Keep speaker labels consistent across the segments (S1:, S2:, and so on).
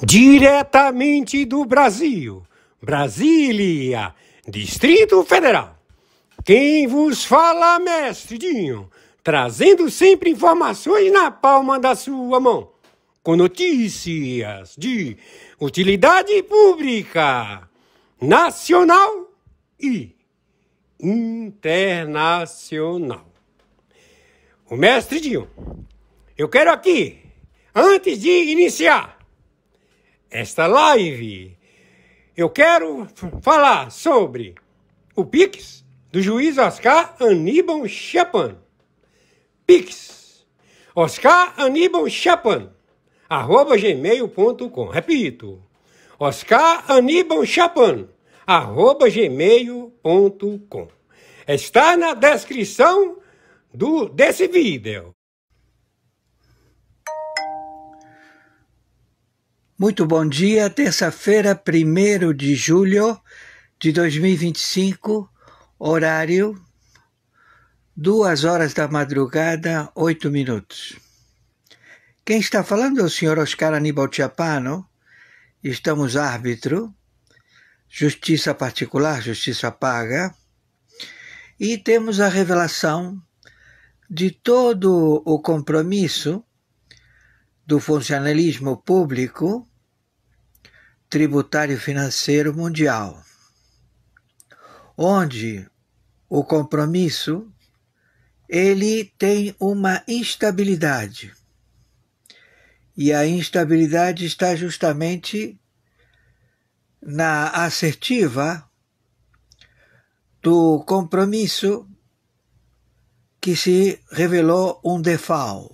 S1: Diretamente do Brasil, Brasília, Distrito Federal. Quem vos fala, mestre Dinho, trazendo sempre informações na palma da sua mão, com notícias de utilidade pública, nacional e internacional. O mestre Dinho, eu quero aqui, antes de iniciar esta live, eu quero falar sobre o Pix do juiz Oscar Aníbal Chapan. Pix, Oscar Aníbal Chapan, @gmail.com. Repito, Oscar Aníbal Chapan, @gmail.com. Está na descrição desse vídeo.
S2: Muito bom dia, terça-feira, 1º de julho de 2025, horário 2h da madrugada, 8 minutos. Quem está falando é o senhor Oscar Aníbal Chapan. Estamos árbitro, justiça particular, justiça paga, e temos a revelação de todo o compromisso do funcionalismo público tributário financeiro mundial, onde o compromisso ele tem uma instabilidade, e a instabilidade está justamente na assertiva do compromisso que se revelou um default,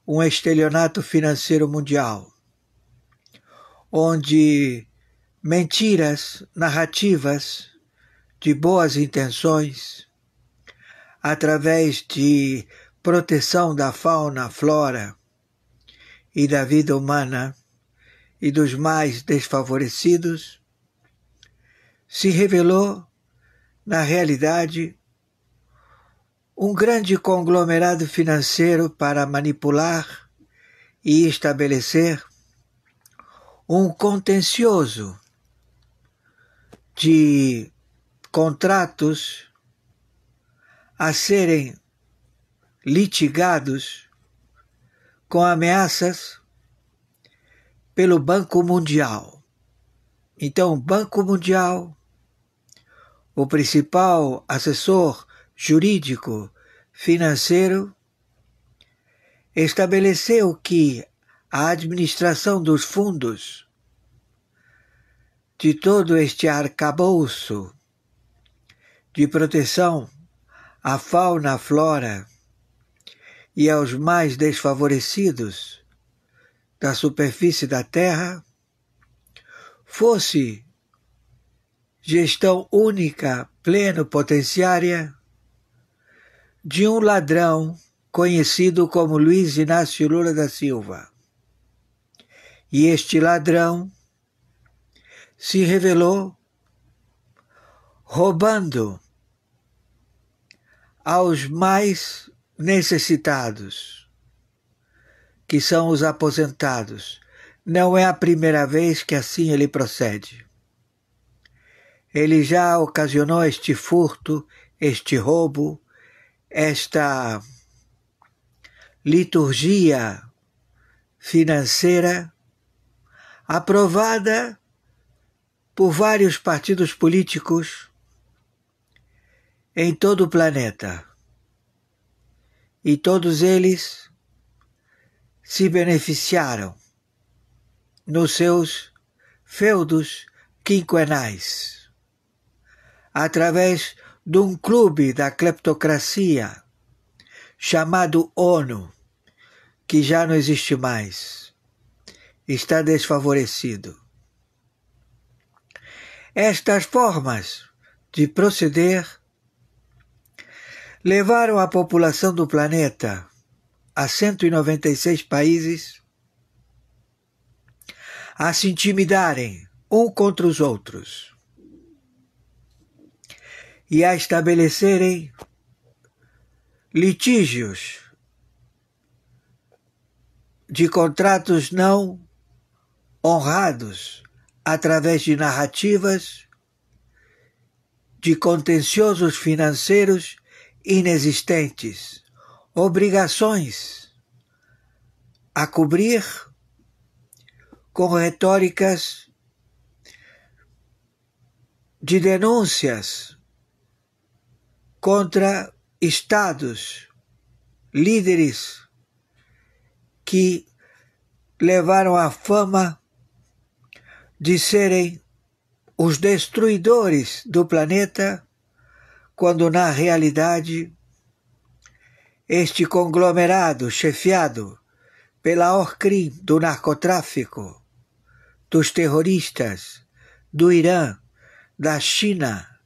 S2: um estelionato financeiro mundial, onde mentiras, narrativas de boas intenções, através de proteção da fauna, flora e da vida humana e dos mais desfavorecidos, se revelou, na realidade, um grande conglomerado financeiro para manipular e estabelecer um contencioso de contratos a serem litigados com ameaças pelo Banco Mundial. Então, o Banco Mundial, o principal assessor jurídico financeiro, estabeleceu que a administração dos fundos de todo este arcabouço de proteção à fauna, à flora e aos mais desfavorecidos da superfície da Terra fosse gestão única, pleno-potenciária de um ladrão conhecido como Luiz Inácio Lula da Silva. E este ladrão se revelou roubando aos mais necessitados, que são os aposentados. Não é a primeira vez que assim ele procede. Ele já ocasionou este furto, este roubo, esta liturgia financeira aprovada por vários partidos políticos em todo o planeta. E todos eles se beneficiaram nos seus feudos quinquenais, através de um clube da cleptocracia chamado ONU, que já não existe mais, está desfavorecido. Estas formas de proceder levaram a população do planeta, a 196 países, a se intimidarem um contra os outros e a estabelecerem litígios de contratos não honrados através de narrativas, de contenciosos financeiros inexistentes, obrigações a cobrir com retóricas de denúncias contra estados, líderes que levaram a fama de serem os destruidores do planeta, quando na realidade este conglomerado chefiado pela ORCRIM do narcotráfico, dos terroristas, do Irã, da China,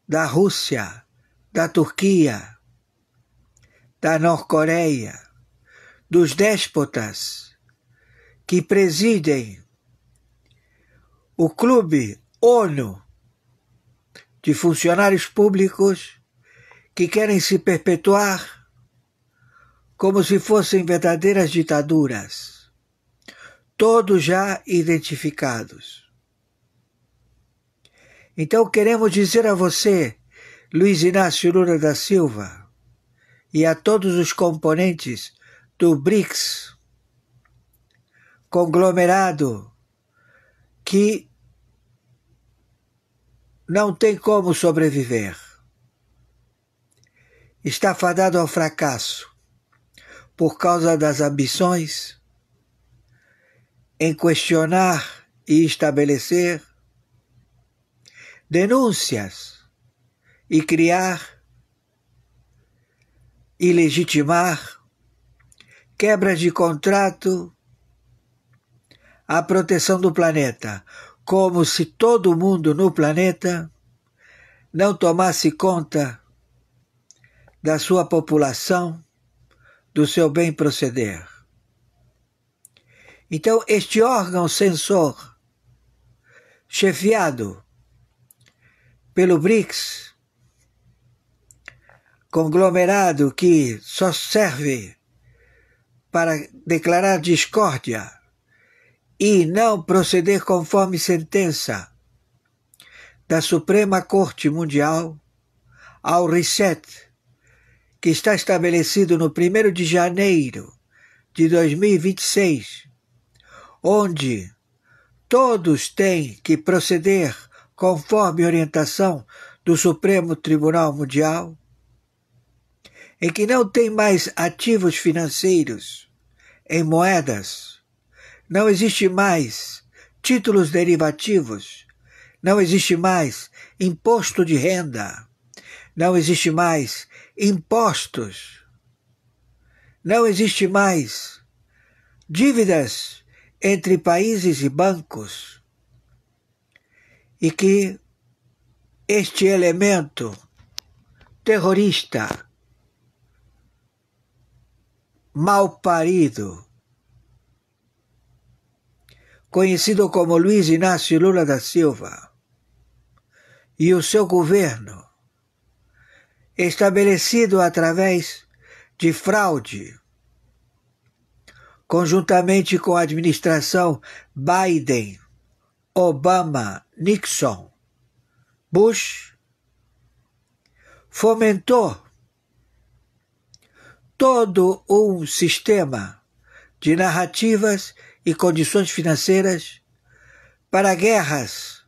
S2: da Rússia, da Turquia, da Norte-Coreia, dos déspotas que presidem o Clube ONU de funcionários públicos que querem se perpetuar como se fossem verdadeiras ditaduras, todos já identificados. Então queremos dizer a você, Luiz Inácio Lula da Silva, e a todos os componentes do BRICS, conglomerado que não tem como sobreviver. Está fadado ao fracasso por causa das ambições em questionar e estabelecer denúncias e criar e legitimar quebras de contrato à proteção do planeta, como se todo mundo no planeta não tomasse conta da sua população, do seu bem proceder. Então, este órgão censor, chefiado pelo BRICS, conglomerado que só serve para declarar discórdia e não proceder conforme sentença da Suprema Corte Mundial ao reset, que está estabelecido no 1º de janeiro de 2026, onde todos têm que proceder conforme orientação do Supremo Tribunal Mundial, em que não tem mais ativos financeiros em moedas, não existe mais títulos derivativos, não existe mais imposto de renda, não existe mais impostos, não existe mais dívidas entre países e bancos, e que este elemento terrorista mal parido, conhecido como Luiz Inácio Lula da Silva, e o seu governo, estabelecido através de fraude, conjuntamente com a administração Biden, Obama, Nixon, Bush, fomentou todo um sistema de narrativas e condições financeiras para guerras,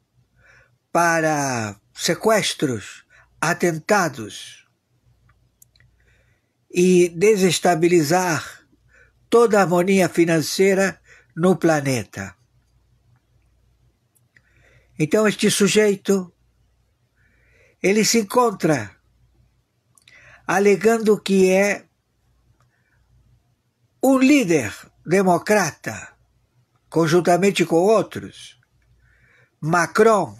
S2: para sequestros, atentados e desestabilizar toda a harmonia financeira no planeta. Então este sujeito, ele se encontra alegando que é um líder democrata, conjuntamente com outros, Macron,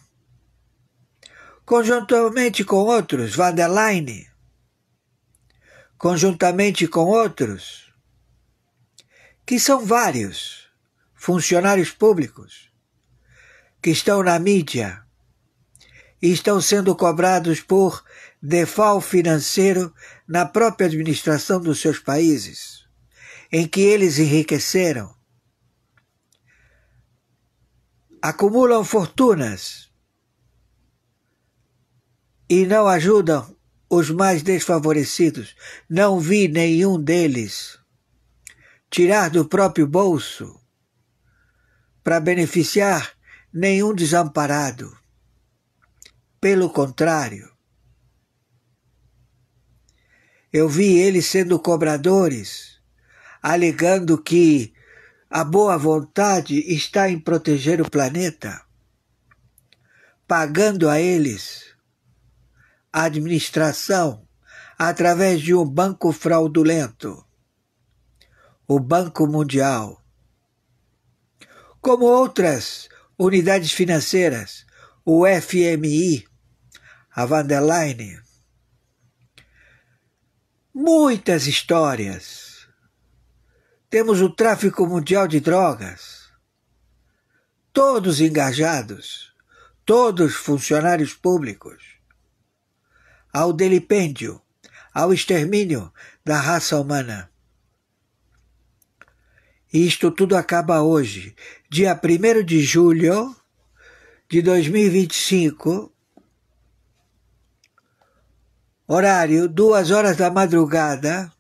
S2: conjuntamente com outros, Van der Leyen, conjuntamente com outros, que são vários funcionários públicos que estão na mídia e estão sendo cobrados por default financeiro na própria administração dos seus países, em que eles enriqueceram acumulam fortunas e não ajudam os mais desfavorecidos. Não vi nenhum deles tirar do próprio bolso para beneficiar nenhum desamparado. Pelo contrário, eu vi eles sendo cobradores, alegando que a boa vontade está em proteger o planeta, pagando a eles a administração através de um banco fraudulento, o Banco Mundial, como outras unidades financeiras, o FMI, a Van der Leyen. Muitas histórias. Temos o tráfico mundial de drogas, todos engajados, todos funcionários públicos, ao delipêndio, ao extermínio da raça humana. E isto tudo acaba hoje, dia 1º de julho de 2025, horário 2 horas da madrugada,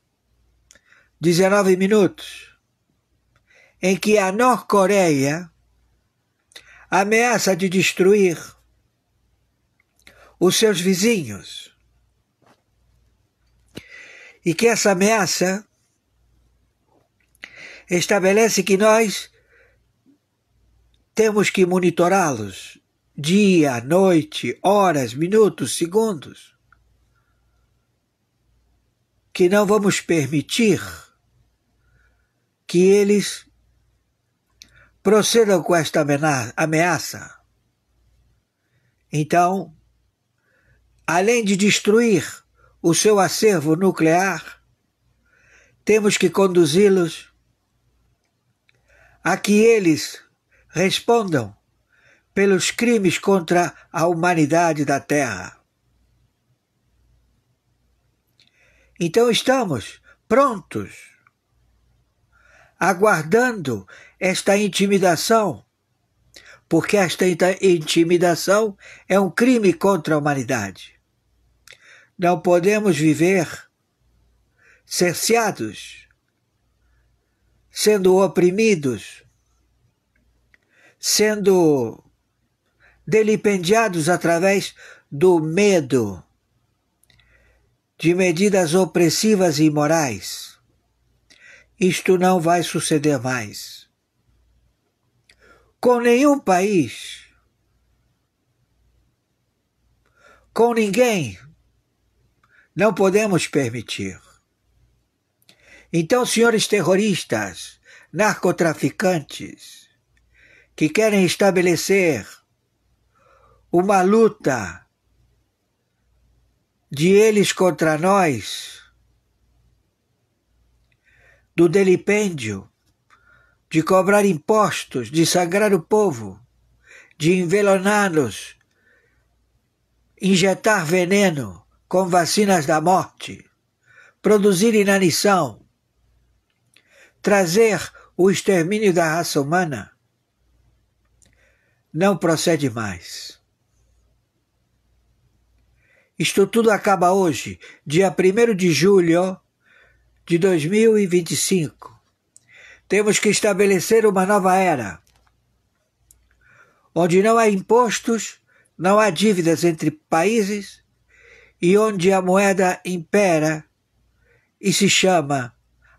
S2: 19 minutos, em que a Norte-Coreia ameaça de destruir os seus vizinhos. E que essa ameaça estabelece que nós temos que monitorá-los dia, noite, horas, minutos, segundos. Que não vamos permitir que eles procedam com esta ameaça. Então, além de destruir o seu acervo nuclear, temos que conduzi-los a que eles respondam pelos crimes contra a humanidade da Terra. Então estamos prontos, aguardando esta intimidação, porque esta intimidação é um crime contra a humanidade. Não podemos viver cerceados, sendo oprimidos, sendo delipendiados através do medo, de medidas opressivas e imorais. Isto não vai suceder mais. Com nenhum país, com ninguém, não podemos permitir. Então, senhores terroristas, narcotraficantes, que querem estabelecer uma luta de eles contra nós, do delipêndio, de cobrar impostos, de sangrar o povo, de envenená-los, injetar veneno com vacinas da morte, produzir inanição, trazer o extermínio da raça humana, não procede mais. Isto tudo acaba hoje, dia 1º de julho de 2025. Temos que estabelecer uma nova era, onde não há impostos, não há dívidas entre países e onde a moeda impera e se chama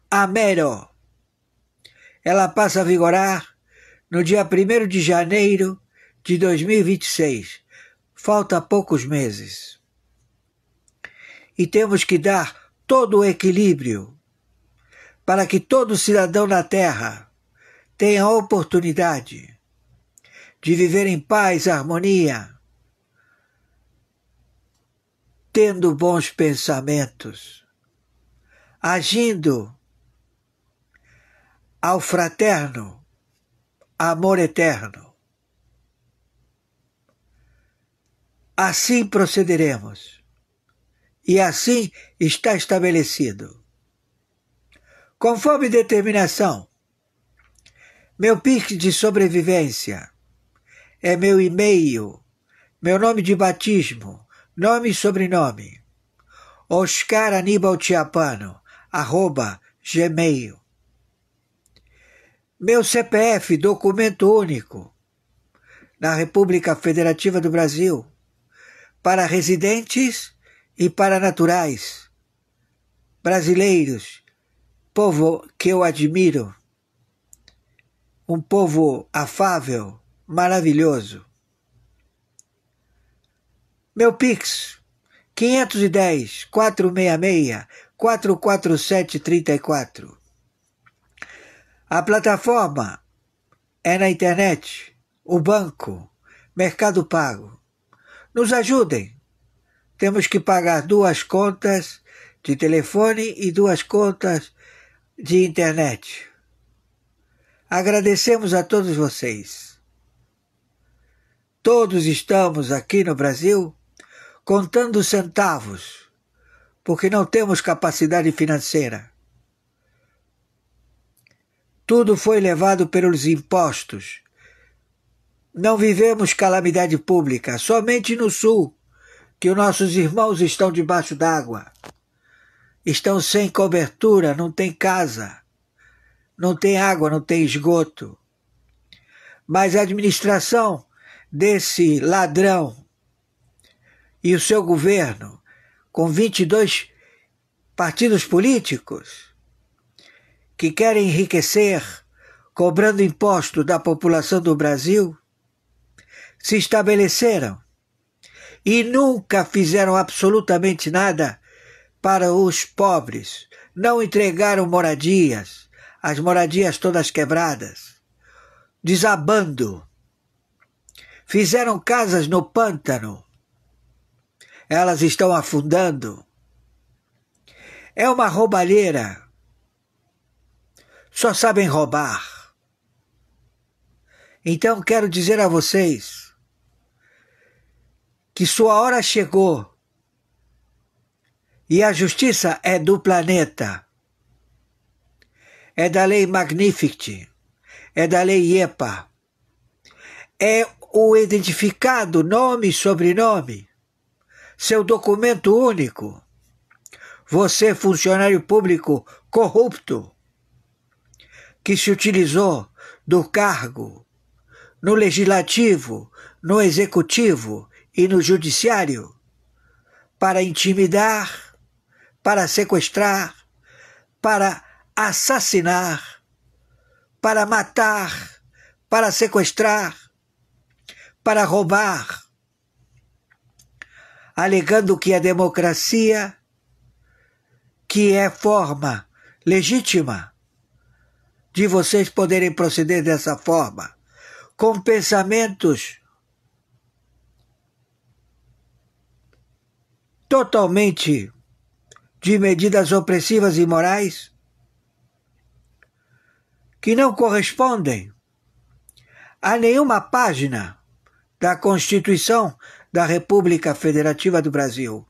S2: Amero. Ela passa a vigorar no dia 1º de janeiro de 2026. Falta poucos meses. E temos que dar todo o equilíbrio para que todo cidadão na Terra tenha a oportunidade de viver em paz, harmonia, tendo bons pensamentos, agindo ao fraterno amor eterno. Assim procederemos. E assim está estabelecido. Conforme determinação, meu Pix de sobrevivência é meu e-mail, meu nome de batismo, nome e sobrenome. Oscar Aníbal Chiappano, @gmail. Meu CPF, documento único, na República Federativa do Brasil, para residentes e para naturais, brasileiros, povo que eu admiro, um povo afável, maravilhoso. Meu Pix, 510-466-44734. A plataforma é na internet, o banco, Mercado Pago. Nos ajudem. Temos que pagar 2 contas de telefone e 2 contas de internet. Agradecemos a todos vocês. Todos estamos aqui no Brasil contando centavos, porque não temos capacidade financeira. Tudo foi levado pelos impostos. Não vivemos calamidade pública, somente no Sul, que os nossos irmãos estão debaixo d'água. Estão sem cobertura, não tem casa, não tem água, não tem esgoto. Mas a administração desse ladrão e o seu governo, com 22 partidos políticos que querem enriquecer, cobrando imposto da população do Brasil, se estabeleceram e nunca fizeram absolutamente nada para os pobres. Não entregaram moradias, as moradias todas quebradas, desabando. Fizeram casas no pântano, elas estão afundando. É uma roubalheira. Só sabem roubar. Então quero dizer a vocês que sua hora chegou e a justiça é do planeta. É da lei Magnificat, é da lei IEPA, é o identificado nome e sobrenome, seu documento único. Você, funcionário público corrupto, que se utilizou do cargo no legislativo, no executivo e no judiciário para intimidar, para sequestrar, para assassinar, para matar, para sequestrar, para roubar, alegando que a democracia, que é forma legítima de vocês poderem proceder dessa forma, com pensamentos totalmente de medidas opressivas e morais, que não correspondem a nenhuma página da Constituição da República Federativa do Brasil.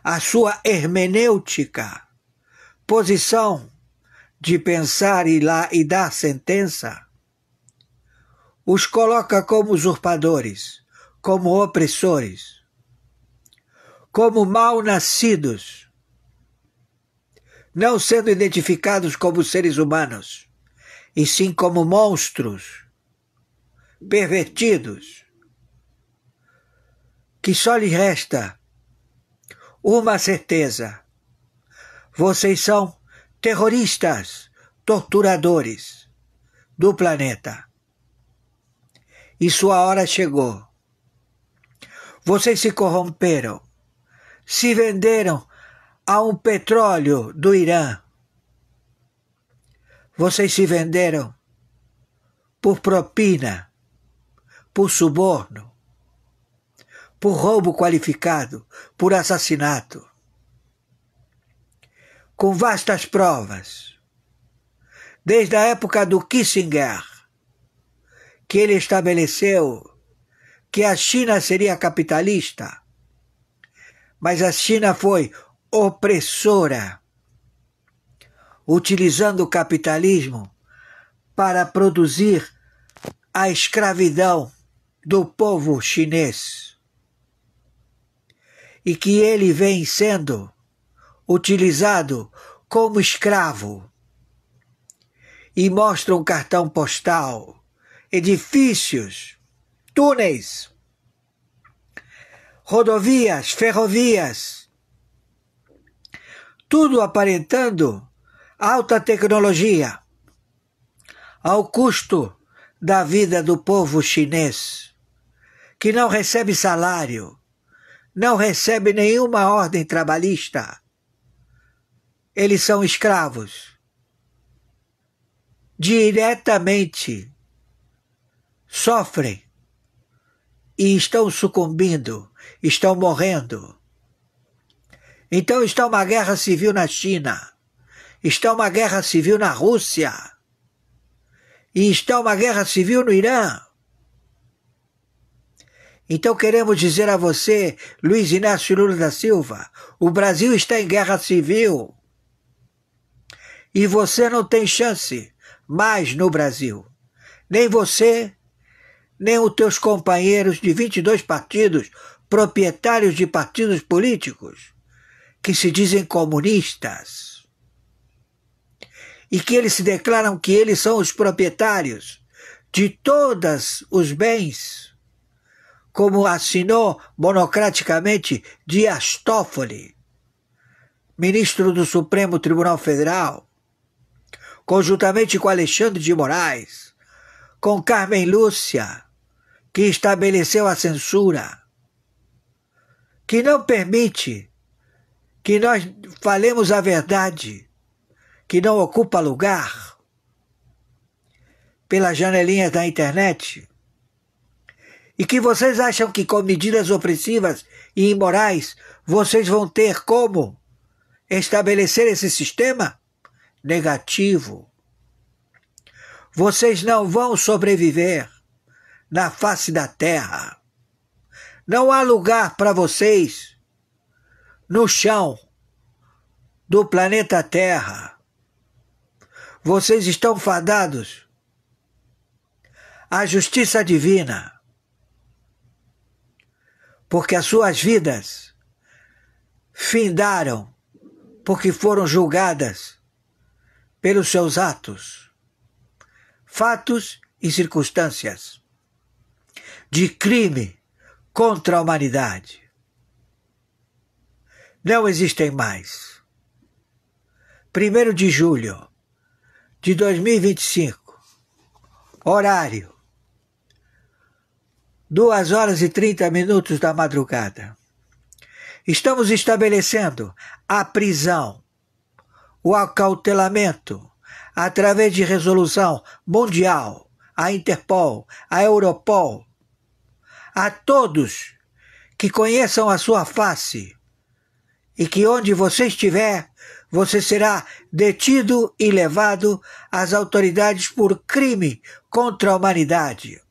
S2: A sua hermenêutica, posição de pensar e dar sentença, os coloca como usurpadores, como opressores, como mal-nascidos, não sendo identificados como seres humanos, e sim como monstros pervertidos, que só lhe resta uma certeza: vocês são terroristas, torturadores do planeta. E sua hora chegou. Vocês se corromperam, se venderam a um petróleo do Irã. Vocês se venderam por propina, por suborno, por roubo qualificado, por assassinato, com vastas provas, desde a época do Kissinger, que ele estabeleceu que a China seria capitalista, mas a China foi opressora, utilizando o capitalismo para produzir a escravidão do povo chinês e que ele vem sendo utilizado como escravo, e mostra um cartão postal, edifícios, túneis, rodovias, ferrovias, tudo aparentando alta tecnologia, ao custo da vida do povo chinês, que não recebe salário, não recebe nenhuma ordem trabalhista. Eles são escravos. Diretamente sofrem e estão sucumbindo, estão morrendo. Então está uma guerra civil na China, está uma guerra civil na Rússia e está uma guerra civil no Irã. Então queremos dizer a você, Luiz Inácio Lula da Silva, o Brasil está em guerra civil e você não tem chance mais no Brasil. Nem você, nem os teus companheiros de 22 partidos, proprietários de partidos políticos, que se dizem comunistas, e que eles se declaram que eles são os proprietários de todos os bens, como assinou monocraticamente Dias Toffoli, ministro do Supremo Tribunal Federal, conjuntamente com Alexandre de Moraes, com Carmen Lúcia, que estabeleceu a censura, que não permite que nós falemos a verdade, que não ocupa lugar pelas janelinhas da internet, e que vocês acham que com medidas opressivas e imorais vocês vão ter como estabelecer esse sistema? Negativo. Vocês não vão sobreviver na face da terra. Não há lugar para vocês no chão do planeta Terra. Vocês estão fadados à justiça divina, porque as suas vidas findaram porque foram julgadas pelos seus atos, fatos e circunstâncias de crime contra a humanidade. Não existem mais. 1º de julho de 2025, horário 2h30 da madrugada. Estamos estabelecendo a prisão, o acautelamento, através de resolução mundial, a Interpol, a Europol, a todos que conheçam a sua face e que onde você estiver, você será detido e levado às autoridades por crime contra a humanidade.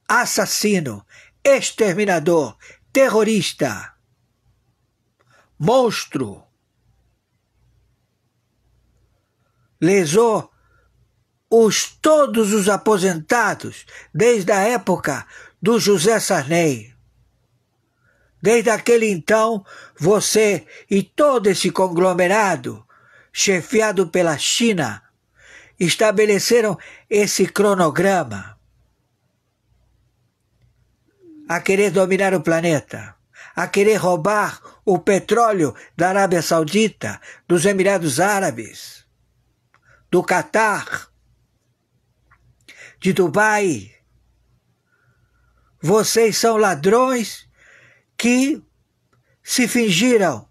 S2: Assassino, exterminador, terrorista, monstro, lesou todos os aposentados desde a época do José Sarney. Desde aquele então, você e todo esse conglomerado, chefiado pela China, estabeleceram esse cronograma a querer dominar o planeta, a querer roubar o petróleo da Arábia Saudita, dos Emirados Árabes, do Catar, de Dubai. Vocês são ladrões que se fingiram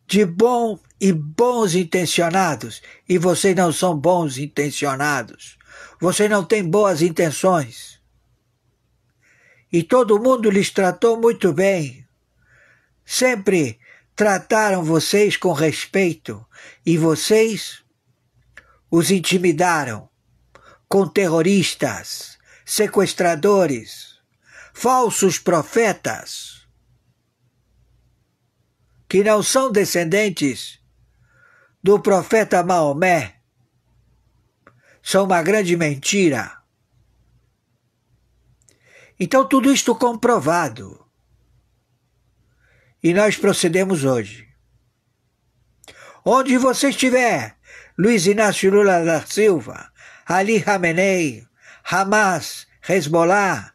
S2: de bons intencionados, e vocês não são bons intencionados. Vocês não têm boas intenções. E todo mundo lhes tratou muito bem. Sempre trataram vocês com respeito, e vocês os intimidaram com terroristas, sequestradores, falsos profetas, que não são descendentes do profeta Maomé, são uma grande mentira. Então tudo isto comprovado. E nós procedemos hoje. Onde você estiver, Luiz Inácio Lula da Silva, Ali Khamenei, Hamas, Hezbollah,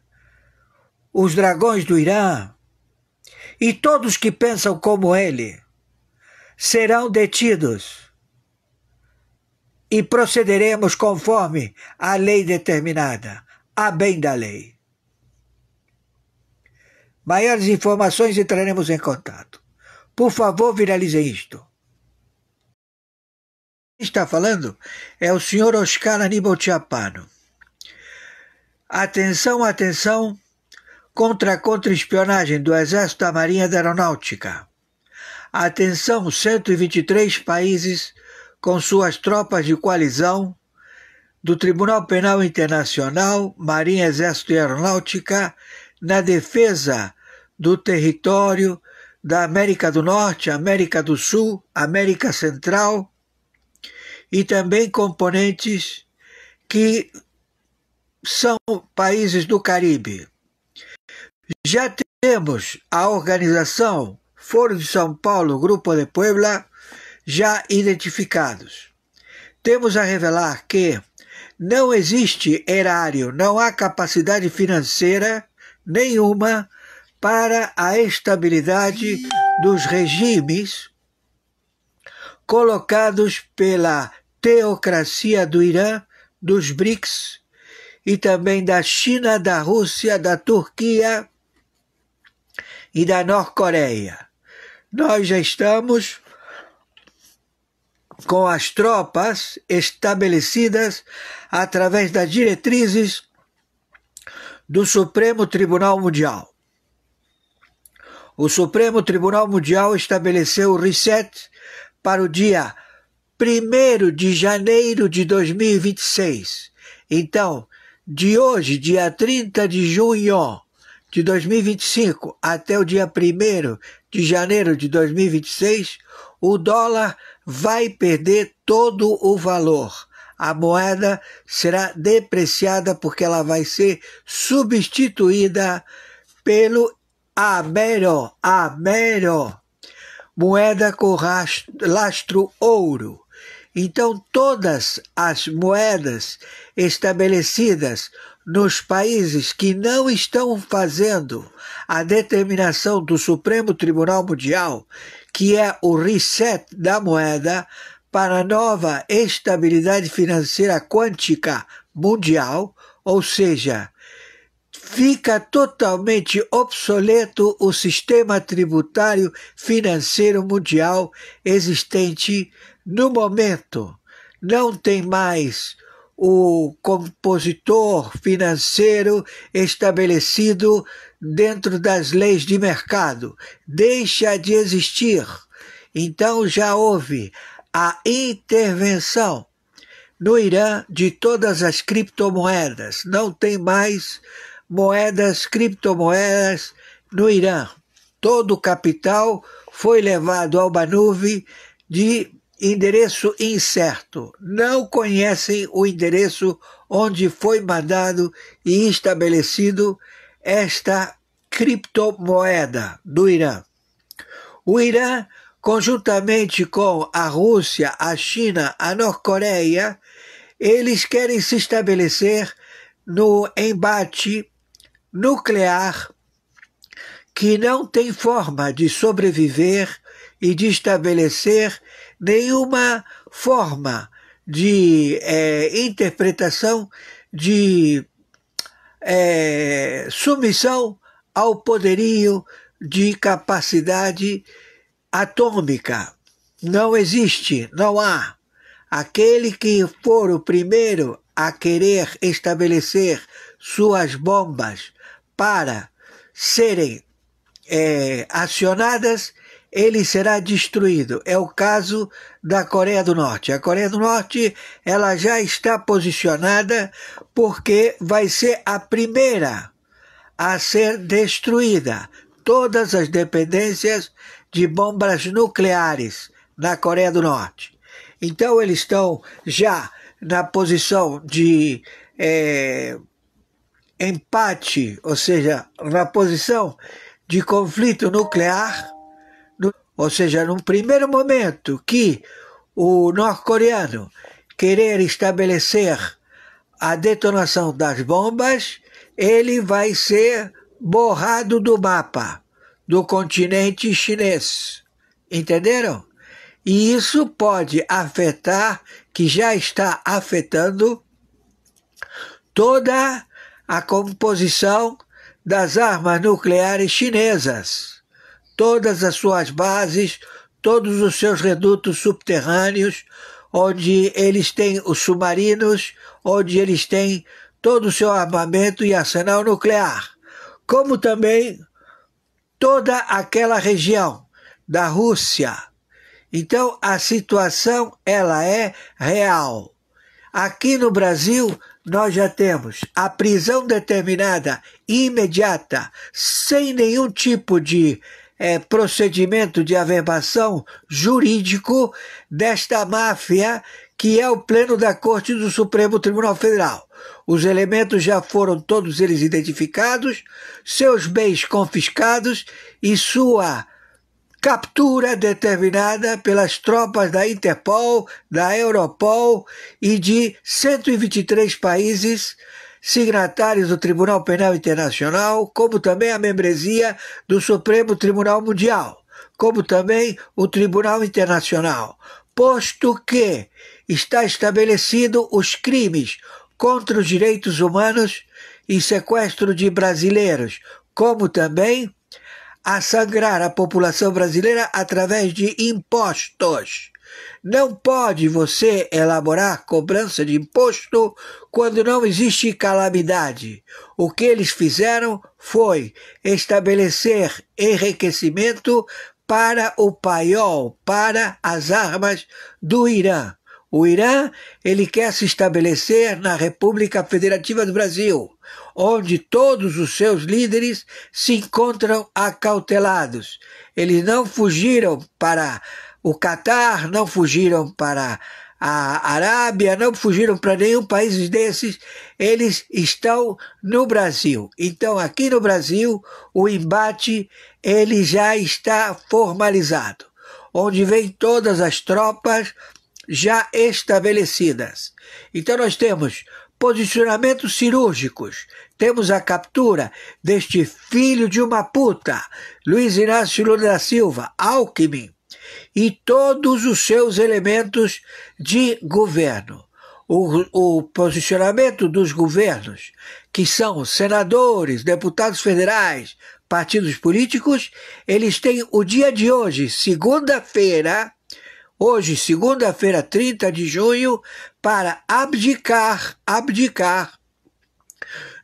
S2: os dragões do Irã e todos que pensam como ele serão detidos e procederemos conforme a lei determinada, a bem da lei. Maiores informações entraremos em contato. Por favor, viralizem isto. Quem está falando é o senhor Oscar Aníbal Chapano. Atenção, atenção, contra-espionagem do Exército, da Marinha e da Aeronáutica. Atenção, 123 países com suas tropas de coalizão do Tribunal Penal Internacional, Marinha, Exército e Aeronáutica, na defesa do território da América do Norte, América do Sul, América Central e também componentes que são países do Caribe. Já temos a organização Foro de São Paulo, Grupo de Puebla, já identificados. Temos a revelar que não existe erário, não há capacidade financeira nenhuma para a estabilidade dos regimes colocados pela teocracia do Irã, dos BRICS e também da China, da Rússia, da Turquia e da Norte-Coreia. Nós já estamos com as tropas estabelecidas através das diretrizes do Supremo Tribunal Mundial. O Supremo Tribunal Mundial estabeleceu o reset para o dia 1º de janeiro de 2026. Então, de hoje, dia 30 de junho de 2025, até o dia 1º de janeiro de 2026, o dólar vai perder todo o valor. A moeda será depreciada porque ela vai ser substituída pelo Amero, moeda com lastro ouro. Então, todas as moedas estabelecidas nos países que não estão fazendo a determinação do Supremo Tribunal Mundial, que é o reset da moeda para a nova estabilidade financeira quântica mundial, ou seja, fica totalmente obsoleto o sistema tributário financeiro mundial existente no momento. Não tem mais o compositor financeiro estabelecido dentro das leis de mercado. Deixa de existir. Então já houve a intervenção no Irã de todas as criptomoedas. Não tem mais criptomoedas no Irã. Todo o capital foi levado ao Banuvi de endereço incerto. Não conhecem o endereço onde foi mandado e estabelecido esta criptomoeda do Irã. O Irã, conjuntamente com a Rússia, a China, a Norte-Coreia, eles querem se estabelecer no embate nuclear que não tem forma de sobreviver e de estabelecer nenhuma forma de interpretação de submissão ao poderio de capacidade atômica. Não existe, não há. Aquele que for o primeiro a querer estabelecer suas bombas para serem acionadas, ele será destruído. É o caso da Coreia do Norte. A Coreia do Norte, ela já está posicionada porque vai ser a primeira a ser destruída. Todas as dependências de bombas nucleares na Coreia do Norte. Então eles estão já na posição de empate, ou seja, na posição de conflito nuclear, ou seja, num primeiro momento que o norte-coreano querer estabelecer a detonação das bombas, ele vai ser borrado do mapa do continente chinês. Entenderam? E isso pode afetar, que já está afetando, toda a composição das armas nucleares chinesas. Todas as suas bases, todos os seus redutos subterrâneos, onde eles têm os submarinos, onde eles têm todo o seu armamento e arsenal nuclear, como também toda aquela região da Rússia. Então, a situação ela é real. Aqui no Brasil, nós já temos a prisão determinada, imediata, sem nenhum tipo de procedimento de averbação jurídico desta máfia que é o Pleno da Corte do Supremo Tribunal Federal. Os elementos já foram todos eles identificados, seus bens confiscados e sua captura determinada pelas tropas da Interpol, da Europol e de 123 países signatários do Tribunal Penal Internacional, como também a membresia do Supremo Tribunal Mundial, como também o Tribunal Internacional, posto que está estabelecido os crimes contra os direitos humanos e sequestro de brasileiros, como também a sangrar a população brasileira através de impostos. Não pode você elaborar cobrança de imposto quando não existe calamidade. O que eles fizeram foi estabelecer enriquecimento para o paiol, para as armas do Irã. O Irã, ele quer se estabelecer na República Federativa do Brasil, onde todos os seus líderes se encontram acautelados. Eles não fugiram para o Catar, não fugiram para a Arábia, não fugiram para nenhum país desses, eles estão no Brasil. Então, aqui no Brasil, o embate ele já está formalizado, onde vem todas as tropas já estabelecidas. Então, nós temos posicionamentos cirúrgicos, temos a captura deste filho de uma puta, Luiz Inácio Lula da Silva, Alckmin, e todos os seus elementos de governo. O posicionamento dos governos, que são senadores, deputados federais, partidos políticos, eles têm o dia de hoje, segunda-feira, 30 de junho, para abdicar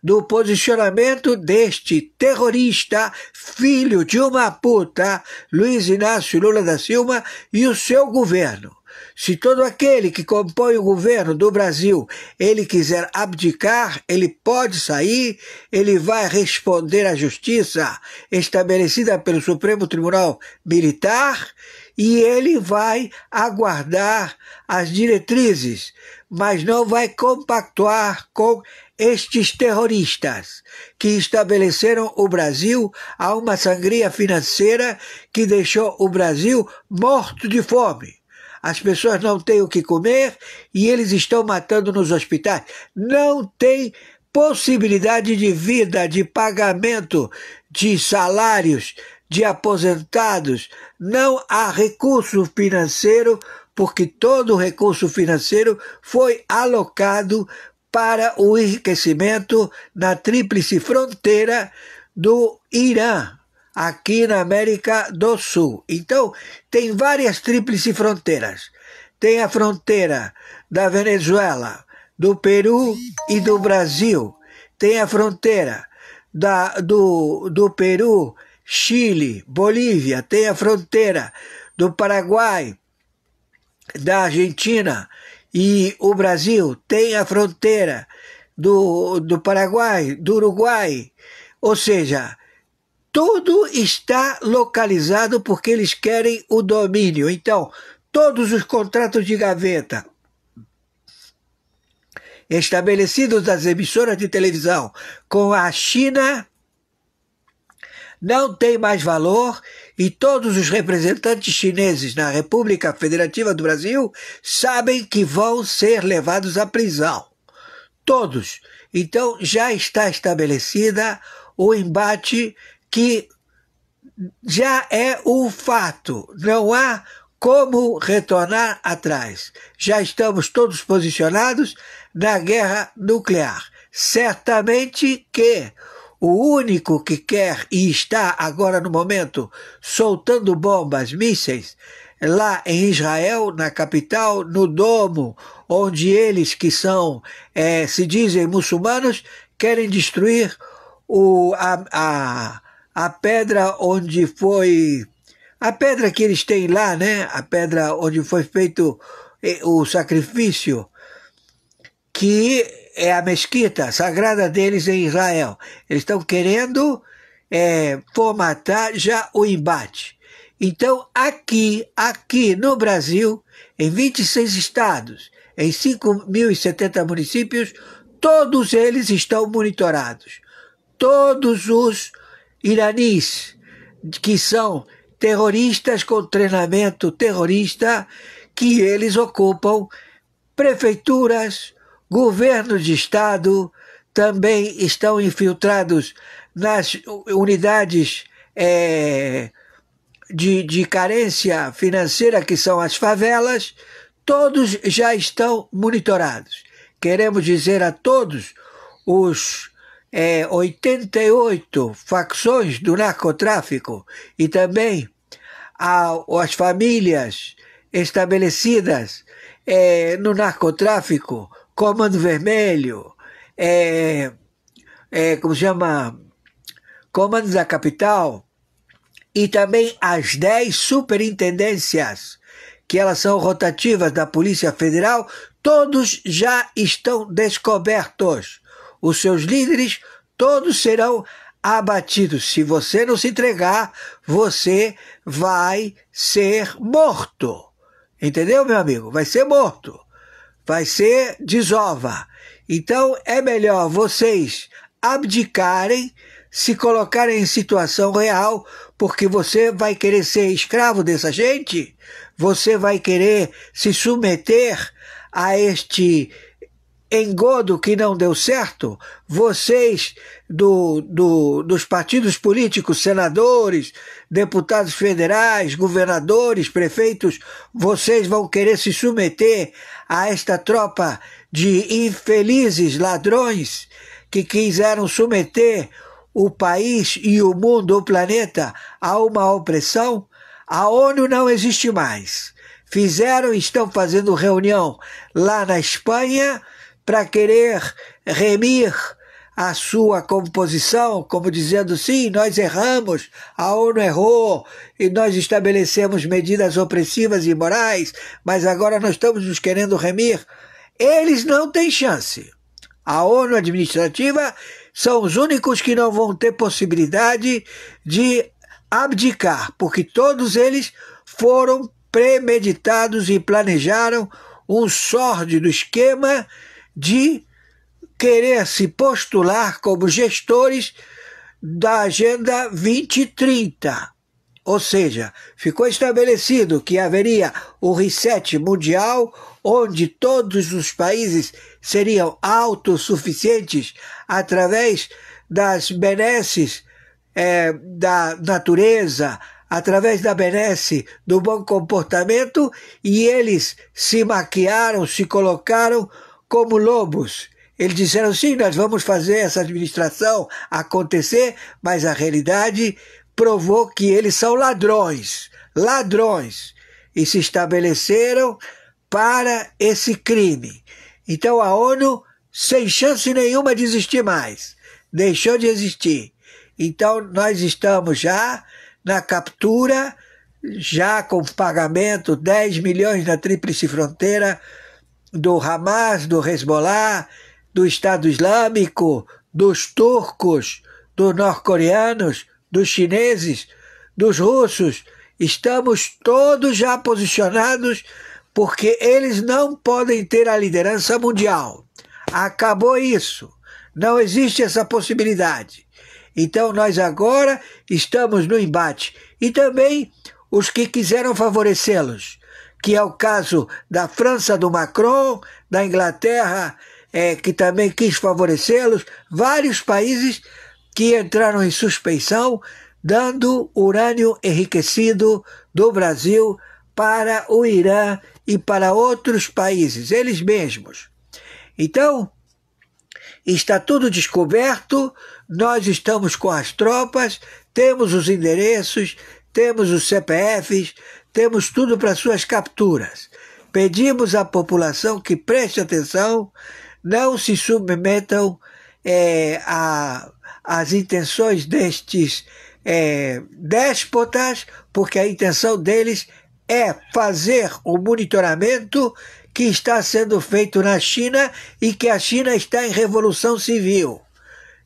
S2: do posicionamento deste terrorista, filho de uma puta, Luiz Inácio Lula da Silva e o seu governo. Se todo aquele que compõe o governo do Brasil, ele quiser abdicar, ele pode sair, ele vai responder à justiça estabelecida pelo Supremo Tribunal Militar e ele vai aguardar as diretrizes, mas não vai compactuar com estes terroristas que estabeleceram o Brasil a uma sangria financeira que deixou o Brasil morto de fome. As pessoas não têm o que comer e eles estão matando nos hospitais. Não tem possibilidade de vida, de pagamento de salários, de aposentados. Não há recurso financeiro, porque todo o recurso financeiro foi alocado para o enriquecimento na tríplice fronteira do Irã, aqui na América do Sul. Então, tem várias tríplices fronteiras. Tem a fronteira da Venezuela, do Peru e do Brasil. Tem a fronteira do Peru, Chile, Bolívia. Tem a fronteira do Paraguai, da Argentina e o Brasil. Tem a fronteira do Paraguai, do Uruguai. Ou seja, tudo está localizado porque eles querem o domínio. Então, todos os contratos de gaveta, estabelecidos das emissoras de televisão com a China não tem mais valor e todos os representantes chineses na República Federativa do Brasil sabem que vão ser levados à prisão. Todos. Então já está estabelecida o embate que já é um fato. Não há como retornar atrás. Já estamos todos posicionados na guerra nuclear. Certamente que o único que quer e está agora no momento soltando bombas, mísseis, lá em Israel, na capital, no domo, onde eles que são, se dizem muçulmanos, querem destruir a pedra onde foi... A pedra que eles têm lá, né? A pedra onde foi feito o sacrifício, que é a mesquita sagrada deles em Israel. Eles estão querendo formatar já o embate. Então, aqui no Brasil, em 26 estados, em 5.070 municípios, todos eles estão monitorados. Todos os iranis, que são terroristas com treinamento terrorista, que eles ocupam prefeituras, governos de estado, também estão infiltrados nas unidades de carência financeira, que são as favelas. Todos já estão monitorados. Queremos dizer a todos os 88 facções do narcotráfico e também as famílias estabelecidas no narcotráfico, Comando Vermelho, como se chama, Comando da Capital, e também as 10 superintendências, que elas são rotativas da Polícia Federal, todos já estão descobertos. Os seus líderes todos serão abatidos. Se você não se entregar, você vai ser morto. Entendeu, meu amigo? Vai ser morto. Vai ser desova. Então é melhor vocês abdicarem, se colocarem em situação real, porque você vai querer ser escravo dessa gente, você vai querer se submeter a este engodo que não deu certo. Vocês dos partidos políticos, senadores, deputados federais, governadores, prefeitos, vocês vão querer se submeter a esta tropa de infelizes ladrões que quiseram submeter o país e o mundo, o planeta, a uma opressão. A ONU não existe mais. Estão fazendo reunião lá na Espanha para querer remir a sua composição, como dizendo, sim, nós erramos, a ONU errou, e nós estabelecemos medidas opressivas e imorais, mas agora nós estamos nos querendo remir. Eles não têm chance. A ONU administrativa são os únicos que não vão ter possibilidade de abdicar, porque todos eles foram premeditados e planejaram um sórdido esquema de querer se postular como gestores da Agenda 2030. Ou seja, ficou estabelecido que haveria o reset mundial, onde todos os países seriam autossuficientes através das benesses da natureza, através da benesse do bom comportamento, e eles se maquiaram, se colocaram como lobos. Eles disseram, sim, nós vamos fazer essa administração acontecer, mas a realidade provou que eles são ladrões, e se estabeleceram para esse crime. Então a ONU, sem chance nenhuma de existir mais, deixou de existir. Então nós estamos já na captura, já com pagamento 10 milhões na Tríplice Fronteira, do Hamas, do Hezbollah, do Estado Islâmico, dos turcos, dos norte-coreanos, dos chineses, dos russos. Estamos todos já posicionados, porque eles não podem ter a liderança mundial. Acabou isso. Não existe essa possibilidade. Então nós agora estamos no embate. E também os que quiseram favorecê-los, que é o caso da França do Macron, da Inglaterra, que também quis favorecê-los, vários países que entraram em suspeição, dando urânio enriquecido do Brasil para o Irã e para outros países, eles mesmos. Então, está tudo descoberto, nós estamos com as tropas, temos os endereços, temos os CPFs, temos tudo para suas capturas. Pedimos à população que preste atenção, não se submetam às intenções destes déspotas, porque a intenção deles é fazer o monitoramento que está sendo feito na China e que a China está em revolução civil.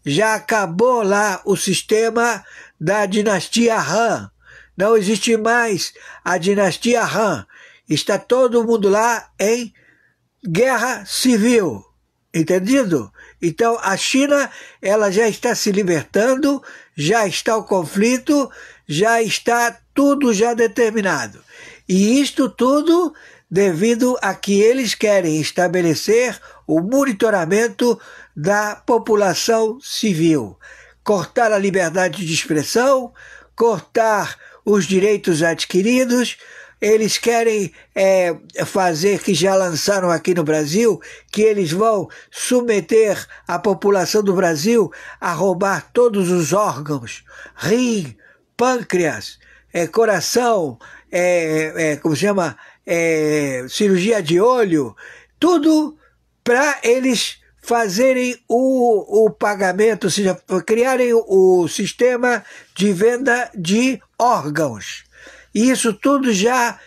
S2: Já acabou lá o sistema da dinastia Han. Não existe mais a dinastia Han. Está todo mundo lá em guerra civil. Entendido? Então a China, ela já está se libertando, já está o conflito, já está tudo já determinado. E isto tudo devido a que eles querem estabelecer o monitoramento da população civil, cortar a liberdade de expressão, cortar os direitos adquiridos. Eles querem fazer, que já lançaram aqui no Brasil, que eles vão submeter a população do Brasil a roubar todos os órgãos, rim, pâncreas, coração, como se chama, cirurgia de olho, tudo para eles fazerem o pagamento, ou seja, criarem o sistema de venda de órgãos. E isso tudo já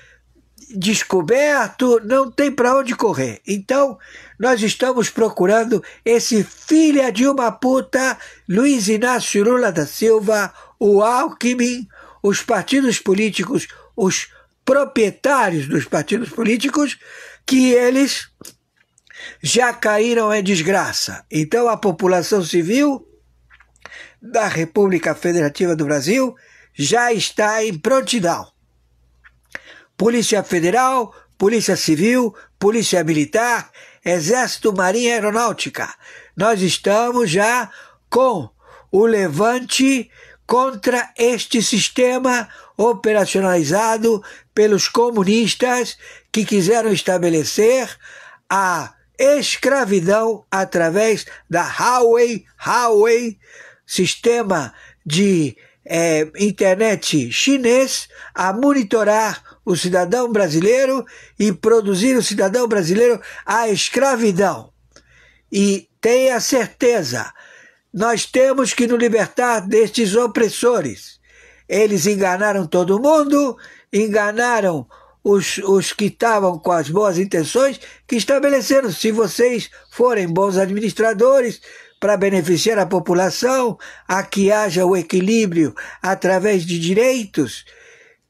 S2: descoberto, não tem para onde correr. Então, nós estamos procurando esse filho de uma puta, Luiz Inácio Lula da Silva, o Alckmin, os partidos políticos, os proprietários dos partidos políticos, que eles já caíram em desgraça. Então, a população civil da República Federativa do Brasil já está em prontidão. Polícia Federal, Polícia Civil, Polícia Militar, Exército, Marinha e Aeronáutica. Nós estamos já com o levante contra este sistema operacionalizado pelos comunistas que quiseram estabelecer a escravidão através da Huawei, sistema de internet chinês, a monitorar o cidadão brasileiro e produzir o cidadão brasileiro à escravidão. E tenha certeza, nós temos que nos libertar destes opressores. Eles enganaram todo mundo, enganaram os que estavam com as boas intenções, que estabeleceram, se vocês forem bons administradores, para beneficiar a população, a que haja o equilíbrio através de direitos,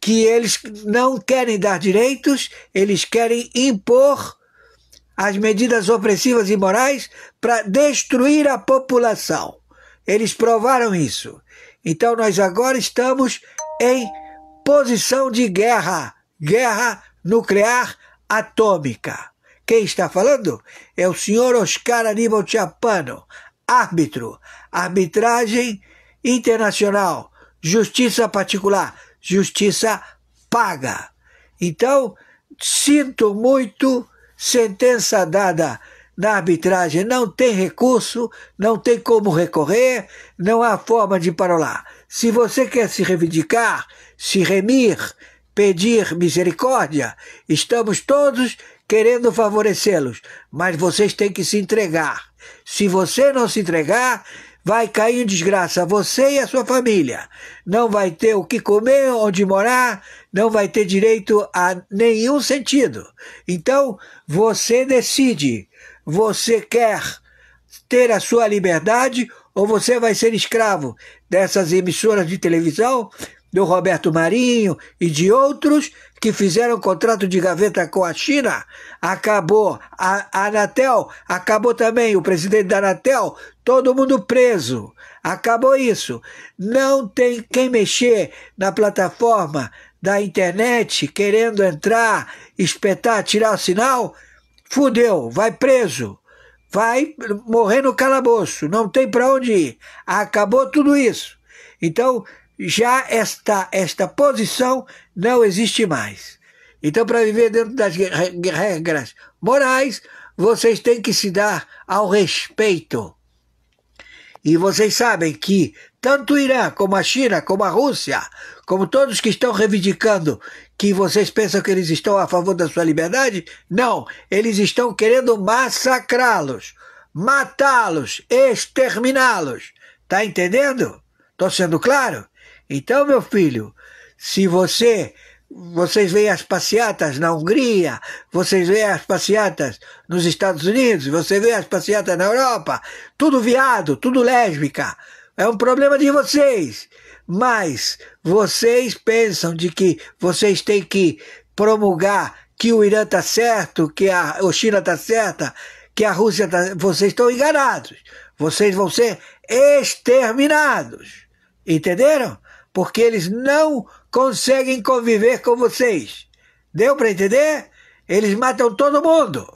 S2: que eles não querem dar direitos, eles querem impor as medidas opressivas e morais para destruir a população. Eles provaram isso. Então nós agora estamos em posição de guerra nuclear atômica. Quem está falando? É o senhor Oscar Aníbal Chapano, árbitro, arbitragem internacional, justiça particular, justiça paga. Então, sinto muito, sentença dada na arbitragem, não tem recurso, não tem como recorrer, não há forma de parolar. Se você quer se reivindicar, se remir, pedir misericórdia, estamos todos querendo favorecê-los, mas vocês têm que se entregar. Se você não se entregar, vai cair em desgraça você e a sua família. Não vai ter o que comer, onde morar, não vai ter direito a nenhum sentido. Então, você decide. Você quer ter a sua liberdade ou você vai ser escravo dessas emissoras de televisão, do Roberto Marinho e de outros que fizeram contrato de gaveta com a China. Acabou. A Anatel, acabou também. O presidente da Anatel, todo mundo preso. Acabou isso. Não tem quem mexer na plataforma da internet querendo entrar, espetar, tirar o sinal. Fudeu, vai preso. Vai morrer no calabouço. Não tem para onde ir. Acabou tudo isso. Então, já esta posição não existe mais. Então, para viver dentro das regras morais, vocês têm que se dar ao respeito. E vocês sabem que tanto o Irã, como a China, como a Rússia, como todos que estão reivindicando que vocês pensam que eles estão a favor da sua liberdade, não, eles estão querendo massacrá-los, matá-los, exterminá-los. Tá entendendo? Tô sendo claro? Então, meu filho, se vocês veem as passeatas na Hungria, vocês veem as passeatas nos Estados Unidos, você vê as passeatas na Europa, tudo viado, tudo lésbica, é um problema de vocês. Mas vocês pensam de que vocês têm que promulgar que o Irã está certo, que a China está certa, que a Rússia está... Vocês estão enganados. Vocês vão ser exterminados. Entenderam? Porque eles não conseguem conviver com vocês. Deu para entender? Eles matam todo mundo.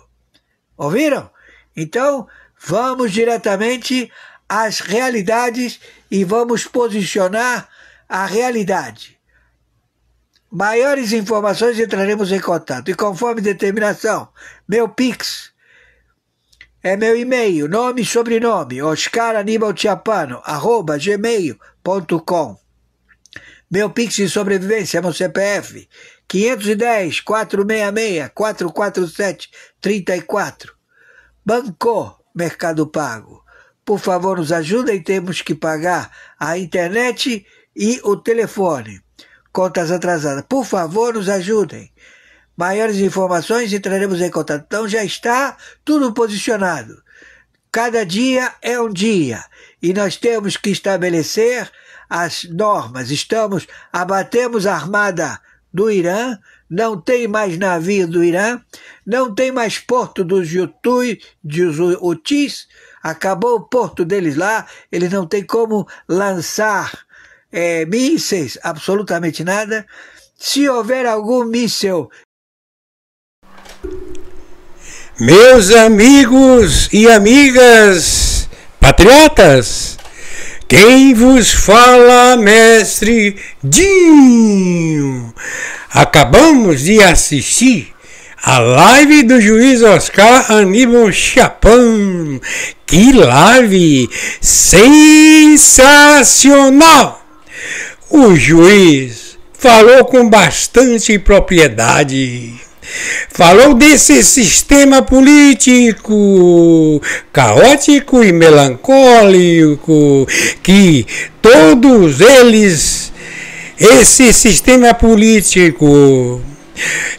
S2: Ouviram? Então, vamos diretamente às realidades e vamos posicionar a realidade. Maiores informações entraremos em contato. E conforme determinação, meu Pix é meu e-mail, nome e sobrenome, oscaranibalchiapano@gmail.com. Meu Pix de sobrevivência é meu CPF, 510-466-447-34. Banco Mercado Pago. Por favor, nos ajudem, temos que pagar a internet e o telefone. Contas atrasadas. Por favor, nos ajudem. Maiores informações entraremos em contato. Então já está tudo posicionado. Cada dia é um dia. E nós temos que estabelecer as normas. Abatemos a armada do Irã, não tem mais navio do Irã, não tem mais porto dos Houthis, acabou o porto deles lá, eles não têm como lançar mísseis, absolutamente nada. Se houver algum míssil...
S1: Meus amigos e amigas patriotas, quem vos fala, mestre Dinho. Acabamos de assistir a live do juiz Oscar Aníbal Chapão. Que live sensacional! O juiz falou com bastante propriedade. Falou desse sistema político caótico e melancólico que todos eles, esse sistema político,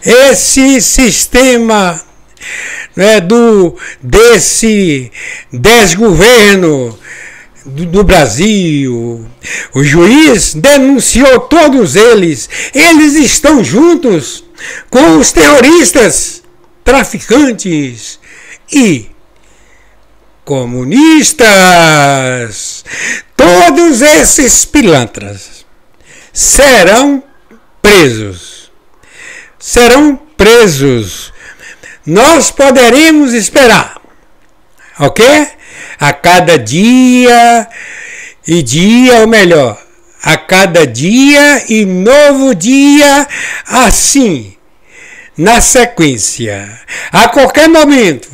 S1: esse sistema desse desgoverno do Brasil, o juiz denunciou todos eles. Eles estão juntos com os terroristas, traficantes e comunistas. Todos esses pilantras serão presos. Serão presos. Nós poderemos esperar, ok? A cada dia e dia, ou melhor, a cada dia e novo dia, assim, na sequência. A qualquer momento,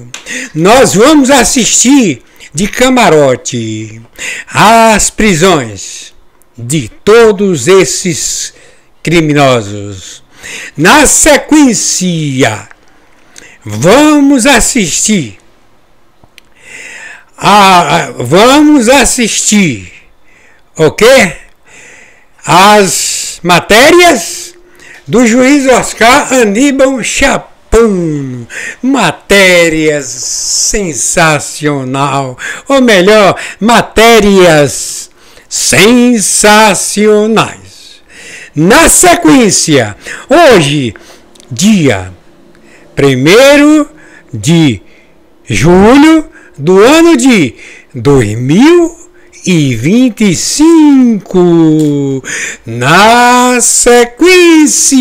S1: nós vamos assistir de camarote às prisões de todos esses criminosos. Na sequência, vamos assistir ok? As matérias do juiz Oscar Aníbal Chapão. Matérias sensacional, ou melhor, matérias sensacionais. na sequência, hoje, dia 1º de julho do ano de 2025, na sequência.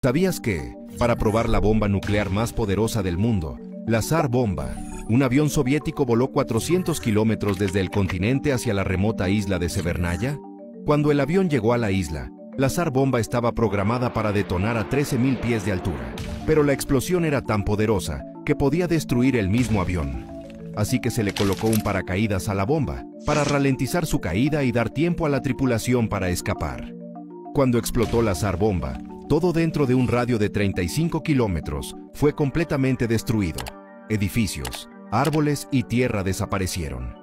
S3: ¿Sabías que, para probar la bomba nuclear más poderosa del mundo, la Tsar Bomba, un avión soviético voló 400 kilómetros desde el continente hacia la remota isla de Severnaya? Cuando el avión llegó a la isla, la Tsar Bomba estaba programada para detonar a 13.000 pies de altura, pero la explosión era tan poderosa que podía destruir el mismo avión. Así que se le colocó un paracaídas a la bomba, para ralentizar su caída y dar tiempo a la tripulación para escapar. Cuando explotó la Tsar Bomba, todo dentro de un radio de 35 kilómetros fue completamente destruido. Edificios, árboles y tierra desaparecieron.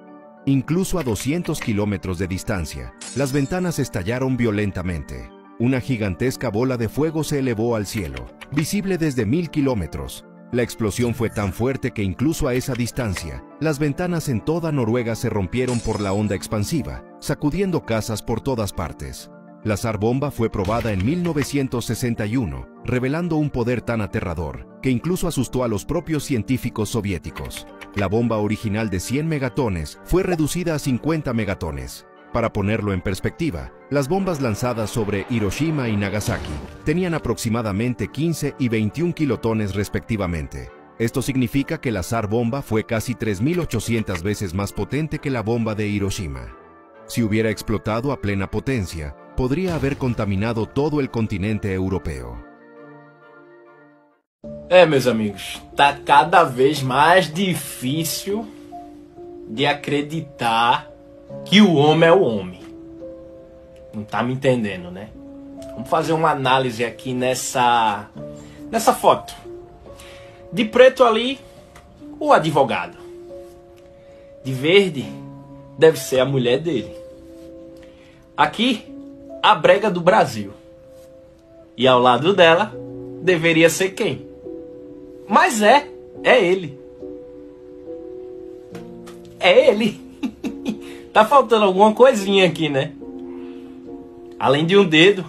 S3: Incluso a 200 kilómetros de distancia, las ventanas estallaron violentamente. Una gigantesca bola de fuego se elevó al cielo, visible desde 1000 kilómetros. La explosión fue tan fuerte que incluso a esa distancia, las ventanas en toda Noruega se rompieron por la onda expansiva, sacudiendo casas por todas partes. La Tsar Bomba fue probada en 1961, revelando un poder tan aterrador que incluso asustó a los propios científicos soviéticos. La bomba original de 100 megatones fue reducida a 50 megatones. Para ponerlo en perspectiva, las bombas lanzadas sobre Hiroshima y Nagasaki tenían aproximadamente 15 y 21 kilotones respectivamente. Esto significa que la Tsar Bomba fue casi 3.800 veces más potente que la bomba de Hiroshima. Si hubiera explotado a plena potencia, podría haber contaminado todo el continente europeo.
S4: Meus amigos, tá cada vez mais difícil de acreditar que o homem é o homem. Não tá me entendendo, né? Vamos fazer uma análise aqui nessa foto. De preto ali, o advogado. De verde, deve ser a mulher dele. Aqui, a brega do Brasil. E ao lado dela, deveria ser quem? Mas é ele. É ele. Tá faltando alguma coisinha aqui, né? Além de um dedo,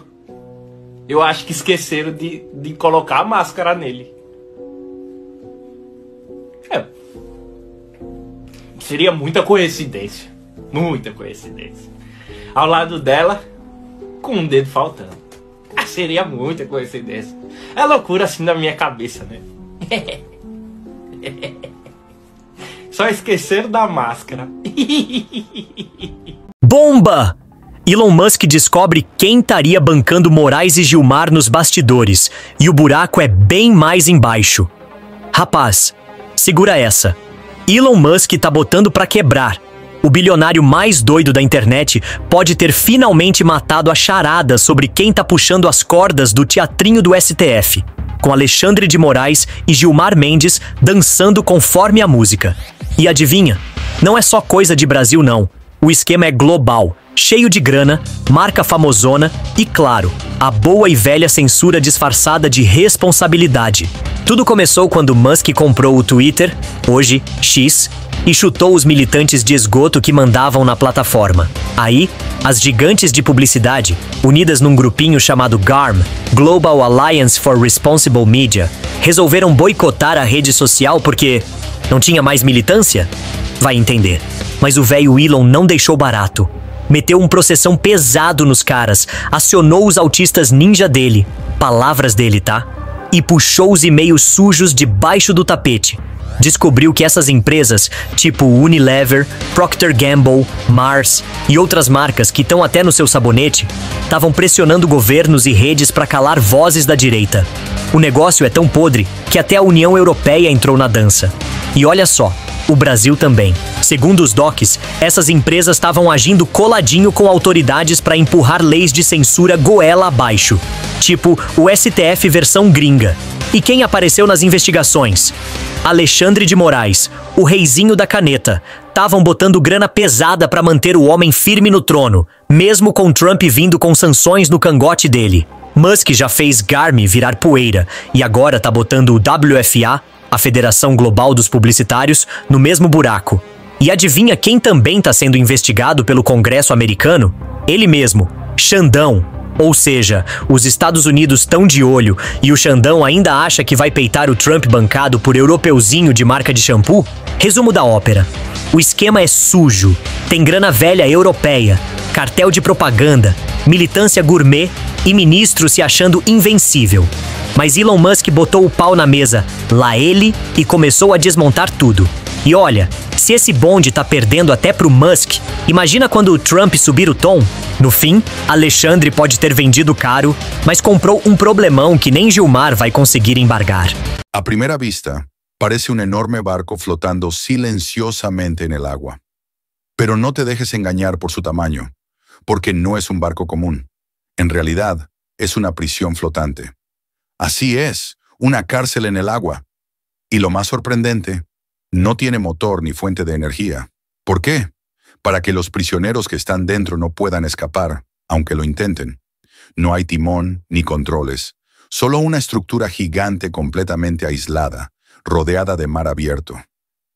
S4: eu acho que esqueceram de colocar a máscara nele. Seria muita coincidência. Muita coincidência. Ao lado dela, com um dedo faltando. Seria muita coincidência. É loucura assim na minha cabeça, né? Só esqueceram da máscara.
S5: Bomba! Elon Musk descobre quem estaria bancando Moraes e Gilmar nos bastidores. E o buraco é bem mais embaixo. Rapaz, segura essa. Elon Musk tá botando pra quebrar. O bilionário mais doido da internet pode ter finalmente matado a charada sobre quem tá puxando as cordas do teatrinho do STF, com Alexandre de Moraes e Gilmar Mendes dançando conforme a música. E adivinha? Não é só coisa de Brasil não. O esquema é global, cheio de grana, marca famosona e, claro, a boa e velha censura disfarçada de responsabilidade. Tudo começou quando Musk comprou o Twitter, hoje X, e chutou os militantes de esgoto que mandavam na plataforma. Aí, as gigantes de publicidade, unidas num grupinho chamado GARM, Global Alliance for Responsible Media, resolveram boicotar a rede social porque não tinha mais militância? Vai entender. Mas o velho Elon não deixou barato. Meteu um processão pesado nos caras, acionou os autistas ninja dele, palavras dele, tá? E puxou os e-mails sujos debaixo do tapete. Descobriu que essas empresas, tipo Unilever, Procter & Gamble, Mars e outras marcas que estão até no seu sabonete, estavam pressionando governos e redes para calar vozes da direita. O negócio é tão podre que até a União Europeia entrou na dança. E olha só, o Brasil também. Segundo os docs, essas empresas estavam agindo coladinho com autoridades para empurrar leis de censura goela abaixo. Tipo o STF versão gringa. E quem apareceu nas investigações? Alexandre de Moraes, o reizinho da caneta. Estavam botando grana pesada para manter o homem firme no trono, mesmo com Trump vindo com sanções no cangote dele. Musk já fez GARM virar poeira e agora tá botando o WFA, a Federação Global dos Publicitários, no mesmo buraco. E adivinha quem também tá sendo investigado pelo Congresso americano? Ele mesmo, Xandão, Ou seja, os Estados Unidos estão de olho e o Xandão ainda acha que vai peitar o Trump bancado por europeuzinho de marca de shampoo? Resumo da ópera. O esquema é sujo, tem grana velha europeia, cartel de propaganda, militância gourmet e ministro se achando invencível. Mas Elon Musk botou o pau na mesa, lá ele, e começou a desmontar tudo. E olha, se esse bonde tá perdendo até pro Musk, imagina quando o Trump subir o tom? No fim, Alexandre pode ter vendido caro, mas comprou um problemão que nem Gilmar vai conseguir embargar.
S6: A primera vista, parece un enorme barco flotando silenciosamente en el agua. Pero no te dejes engañar por su tamaño, porque no es un barco común. En realidad, es una prisión flotante. Así es, una cárcel en el agua. Y lo más sorprendente, no tiene motor ni fuente de energía. ¿Por qué? Para que los prisioneros que están dentro no puedan escapar, aunque lo intenten. No hay timón ni controles, solo una estructura gigante completamente aislada, rodeada de mar abierto.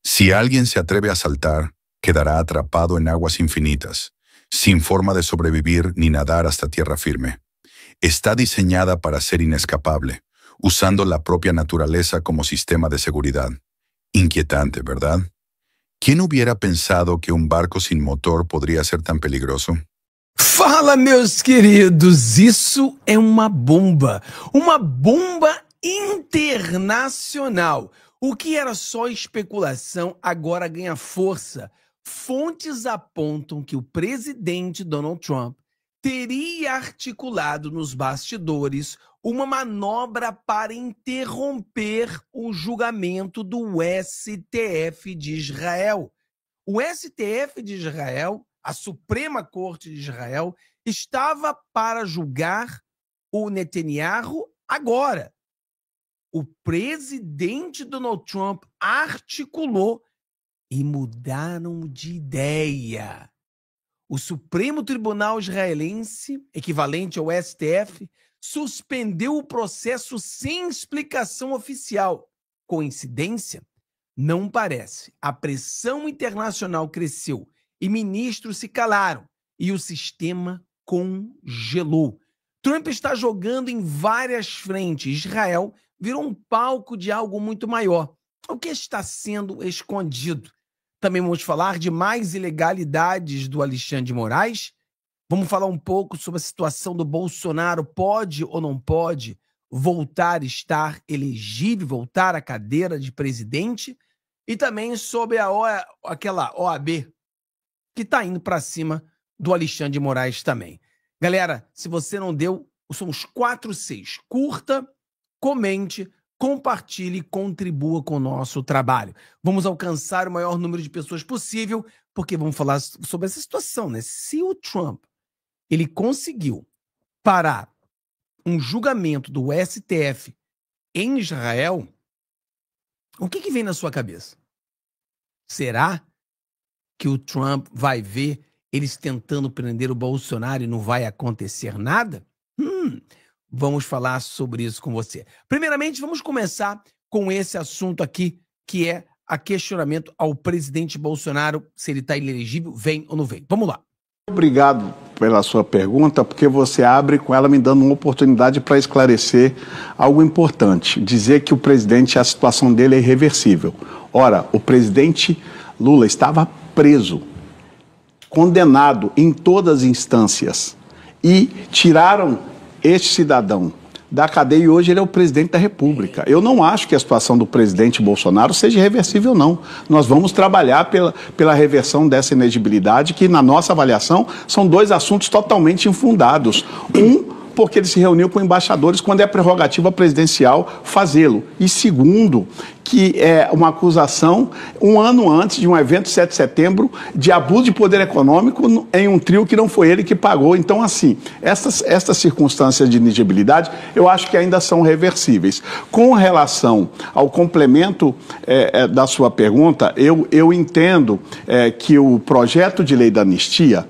S6: Si alguien se atreve a saltar, quedará atrapado en aguas infinitas, sin forma de sobrevivir ni nadar hasta tierra firme. Está diseñada para ser inescapable, usando la propia naturaleza como sistema de seguridad. Inquietante, ¿verdad? ¿Quién hubiera pensado que un barco sin motor podría ser tan peligroso?
S7: Fala, meus queridos, isso é uma bomba internacional. O que era só especulação agora ganha força. Fontes apontam que o presidente Donald Trump teria articulado nos bastidores uma manobra para interromper o julgamento do STF de Israel. O STF de Israel, a Suprema Corte de Israel, estava para julgar o Netanyahu agora. O presidente Donald Trump articulou e mudaram de ideia. O Supremo Tribunal Israelense, equivalente ao STF, suspendeu o processo sem explicação oficial. Coincidência? Não parece. A pressão internacional cresceu e ministros se calaram e o sistema congelou. Trump está jogando em várias frentes. Israel virou um palco de algo muito maior. O que está sendo escondido? Também vamos falar de mais ilegalidades do Alexandre de Moraes. Vamos falar um pouco sobre a situação do Bolsonaro. Pode ou não pode voltar a estar elegível, voltar à cadeira de presidente? E também sobre aquela OAB que está indo para cima do Alexandre de Moraes também. Galera, se você não deu, são os 4-6. Curta, comente, compartilhe e contribua com o nosso trabalho. Vamos alcançar o maior número de pessoas possível, porque vamos falar sobre essa situação, né? Se o Trump ele conseguiu parar um julgamento do STF em Israel, o que vem na sua cabeça? Será que o Trump vai ver eles tentando prender o Bolsonaro e não vai acontecer nada? Vamos falar sobre isso com você. Primeiramente, vamos começar com esse assunto aqui, que é a questionamento ao presidente Bolsonaro, se ele está inelegível, vem ou não vem. Vamos lá.
S8: Obrigado pela sua pergunta, porque você abre com ela me dando uma oportunidade para esclarecer algo importante. Dizer que o presidente, a situação dele é irreversível. Ora, o presidente Lula estava preso, condenado em todas as instâncias, e tiraram este cidadão da cadeia e hoje ele é o presidente da República. Eu não acho que a situação do presidente Bolsonaro seja irreversível, não. Nós vamos trabalhar pela reversão dessa inegibilidade, que na nossa avaliação são dois assuntos totalmente infundados. Porque ele se reuniu com embaixadores quando é prerrogativa presidencial fazê-lo. E segundo, que é uma acusação um ano antes de um evento 7 de setembro de abuso de poder econômico em um trio que não foi ele que pagou. Então, assim, essas circunstâncias de inegibilidade eu acho que ainda são reversíveis. Com relação ao complemento da sua pergunta, eu entendo que o projeto de lei da anistia,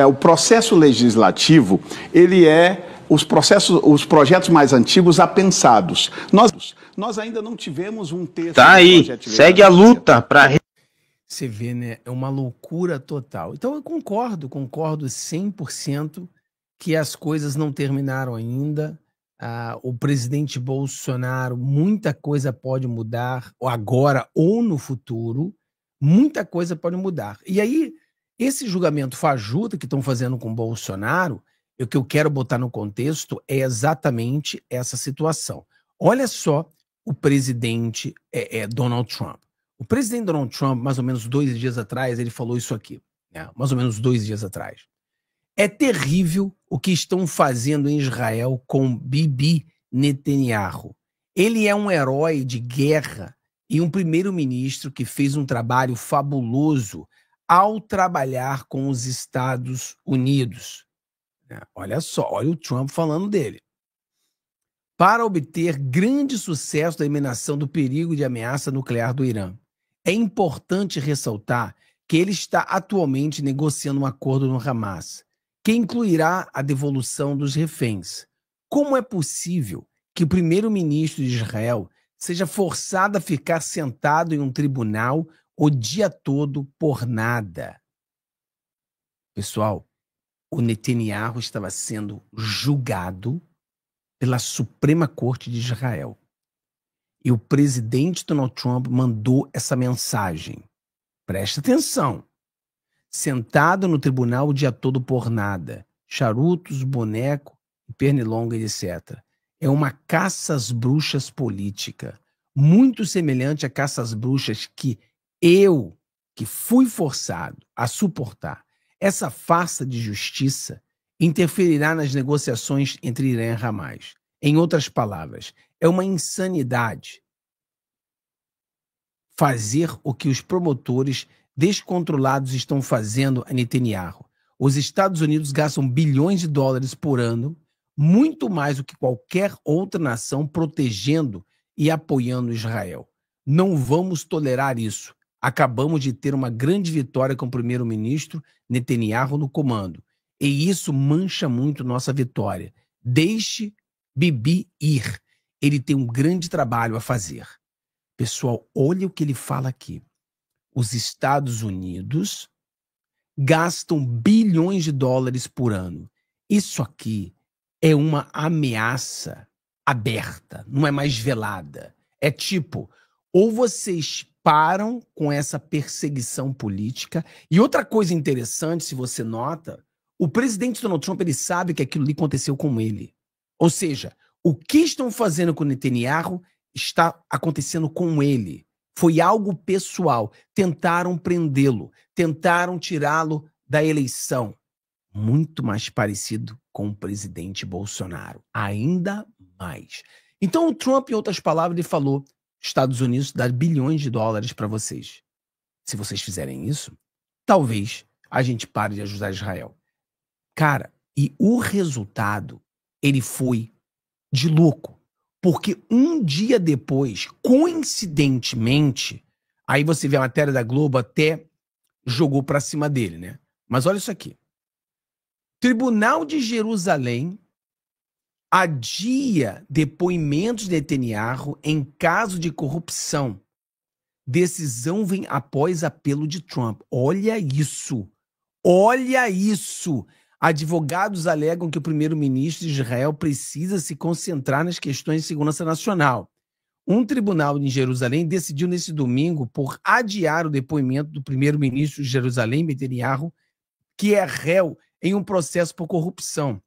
S8: o processo legislativo, ele é os projetos mais antigos apensados. Nós ainda não tivemos um texto...
S9: Tá aí, segue a luta para...
S7: Você vê, né? É uma loucura total. Então eu concordo 100% que as coisas não terminaram ainda. O presidente Bolsonaro, muita coisa pode mudar, ou agora ou no futuro, muita coisa pode mudar. E aí, esse julgamento fajuta que estão fazendo com Bolsonaro, o que eu quero botar no contexto é exatamente essa situação. Olha só o presidente Donald Trump. O presidente Donald Trump, mais ou menos 2 dias atrás, ele falou isso aqui, né? Mais ou menos 2 dias atrás. É terrível o que estão fazendo em Israel com Bibi Netanyahu. Ele é um herói de guerra e um primeiro-ministro que fez um trabalho fabuloso ao trabalhar com os Estados Unidos. Olha só, olha o Trump falando dele. Para obter grande sucesso da eliminação do perigo de ameaça nuclear do Irã, é importante ressaltar que ele está atualmente negociando um acordo no Hamas, que incluirá a devolução dos reféns. Como é possível que o primeiro-ministro de Israel seja forçado a ficar sentado em um tribunal o dia todo por nada? Pessoal, o Netanyahu estava sendo julgado pela Suprema Corte de Israel. E o presidente Donald Trump mandou essa mensagem. Presta atenção. Sentado no tribunal o dia todo por nada. Charutos, boneco, pernilonga, etc. É uma caça às bruxas política. Muito semelhante à caça às bruxas que eu, que fui forçado a suportar. Essa farsa de justiça interferirá nas negociações entre Irã e Hamas. Em outras palavras, é uma insanidade fazer o que os promotores descontrolados estão fazendo a Netanyahu. Os Estados Unidos gastam bilhões de dólares por ano, muito mais do que qualquer outra nação, protegendo e apoiando Israel. Não vamos tolerar isso. Acabamos de ter uma grande vitória com o primeiro-ministro Netanyahu no comando. E isso mancha muito nossa vitória. Deixe Bibi ir. Ele tem um grande trabalho a fazer. Pessoal, olha o que ele fala aqui. Os Estados Unidos gastam bilhões de dólares por ano. Isso aqui é uma ameaça aberta, não é mais velada. É tipo, ou vocês param com essa perseguição política. E outra coisa interessante, se você nota, o presidente Donald Trump, ele sabe que aquilo ali aconteceu com ele. Ou seja, o que estão fazendo com o Netanyahu está acontecendo com ele. Foi algo pessoal. Tentaram prendê-lo, tentaram tirá-lo da eleição. Muito mais parecido com o presidente Bolsonaro. Ainda mais. Então o Trump, em outras palavras, ele falou: Estados Unidos dá bilhões de dólares para vocês. Se vocês fizerem isso, talvez a gente pare de ajudar Israel. Cara, e o resultado, ele foi de louco. Porque um dia depois, coincidentemente, aí você vê a matéria da Globo até jogou para cima dele, né? Mas olha isso aqui. Tribunal de Jerusalém adia depoimentos de Netanyahu em caso de corrupção. Decisão vem após apelo de Trump. Olha isso. Olha isso. Advogados alegam que o primeiro-ministro de Israel precisa se concentrar nas questões de segurança nacional. Um tribunal em Jerusalém decidiu nesse domingo por adiar o depoimento do primeiro-ministro de Jerusalém, Netanyahu, que é réu em um processo por corrupção.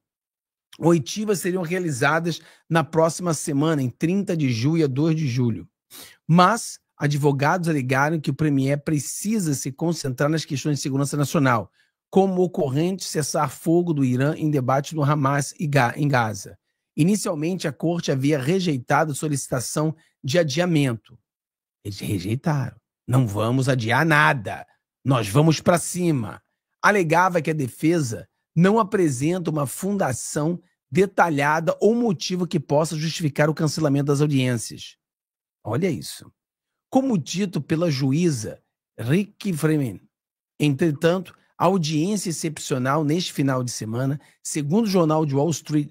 S7: Oitivas seriam realizadas na próxima semana, em 30 de julho a 2 de julho. Mas advogados alegaram que o premier precisa se concentrar nas questões de segurança nacional, como o ocorrente cessar-fogo do Irã em debate no Hamas em Gaza. Inicialmente, a corte havia rejeitado a solicitação de adiamento. Eles rejeitaram. Não vamos adiar nada. Nós vamos para cima. Alegava que a defesa não apresenta uma fundação detalhada ou motivo que possa justificar o cancelamento das audiências. Olha isso. Como dito pela juíza Rick Freeman, entretanto, a audiência excepcional neste final de semana, segundo o jornal de Wall Street,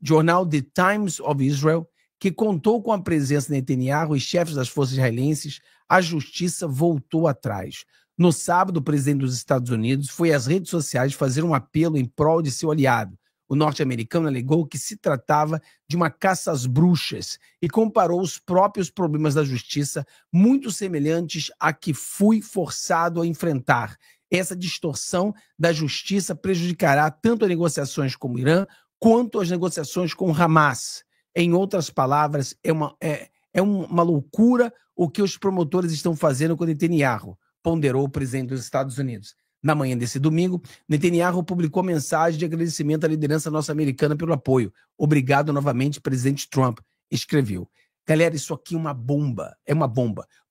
S7: jornal The Times of Israel, que contou com a presença de Netanyahu e chefes das forças israelenses, a justiça voltou atrás. No sábado, o presidente dos Estados Unidos foi às redes sociais fazer um apelo em prol de seu aliado. O norte-americano alegou que se tratava de uma caça às bruxas e comparou os próprios problemas da justiça muito semelhantes a que fui forçado a enfrentar. Essa distorção da justiça prejudicará tanto as negociações com o Irã quanto as negociações com o Hamas. Em outras palavras, é uma loucura o que os promotores estão fazendo com Netanyahu, ponderou o presidente dos Estados Unidos. Na manhã desse domingo, Netanyahu publicou mensagem de agradecimento à liderança norte-americana pelo apoio. Obrigado novamente, presidente Trump, escreveu. Galera, isso aqui é uma bomba,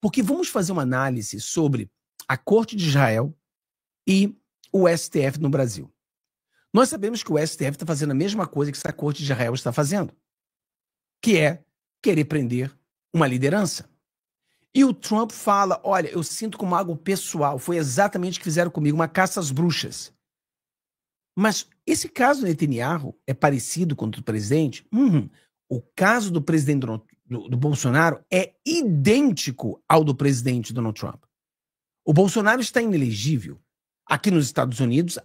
S7: porque vamos fazer uma análise sobre a Corte de Israel e o STF no Brasil. Nós sabemos que o STF está fazendo a mesma coisa que essa Corte de Israel está fazendo, que é querer prender uma liderança. E o Trump fala, olha, eu sinto como algo pessoal, foi exatamente o que fizeram comigo, uma caça às bruxas. Mas esse caso do Netanyahu é parecido com o do presidente? O caso do presidente do Bolsonaro é idêntico ao do presidente Donald Trump. O Bolsonaro está inelegível. Aqui nos Estados Unidos,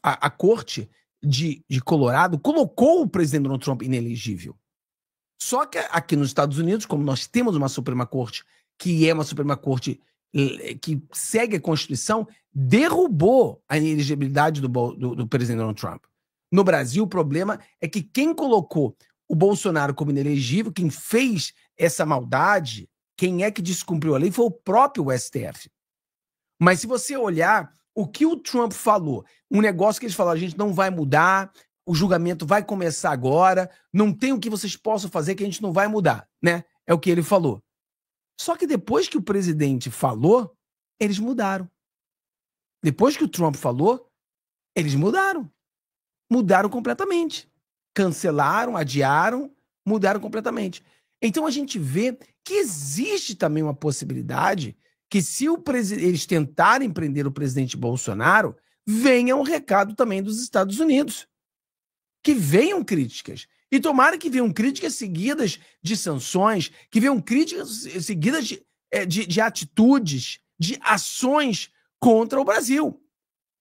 S7: a Corte de Colorado colocou o presidente Donald Trump inelegível. Só que aqui nos Estados Unidos, como nós temos uma Suprema Corte que é uma Suprema Corte que segue a Constituição, derrubou a inelegibilidade do presidente Donald Trump. No Brasil, o problema é que quem colocou o Bolsonaro como inelegível, quem fez essa maldade, quem é que descumpriu a lei foi o próprio STF. Mas se você olhar o que o Trump falou, um negócio que eles falaram, a gente não vai mudar, o julgamento vai começar agora, não tem o que vocês possam fazer que a gente não vai mudar, né? É o que ele falou. Só que depois que o presidente falou, eles mudaram. Depois que o Trump falou, eles mudaram. Mudaram completamente. Cancelaram, adiaram, mudaram completamente. Então a gente vê que existe também uma possibilidade que se eles tentarem prender o presidente Bolsonaro, venha um recado também dos Estados Unidos. Que venham críticas. E tomara que venham críticas seguidas de sanções, que venham críticas seguidas de atitudes, de ações contra o Brasil,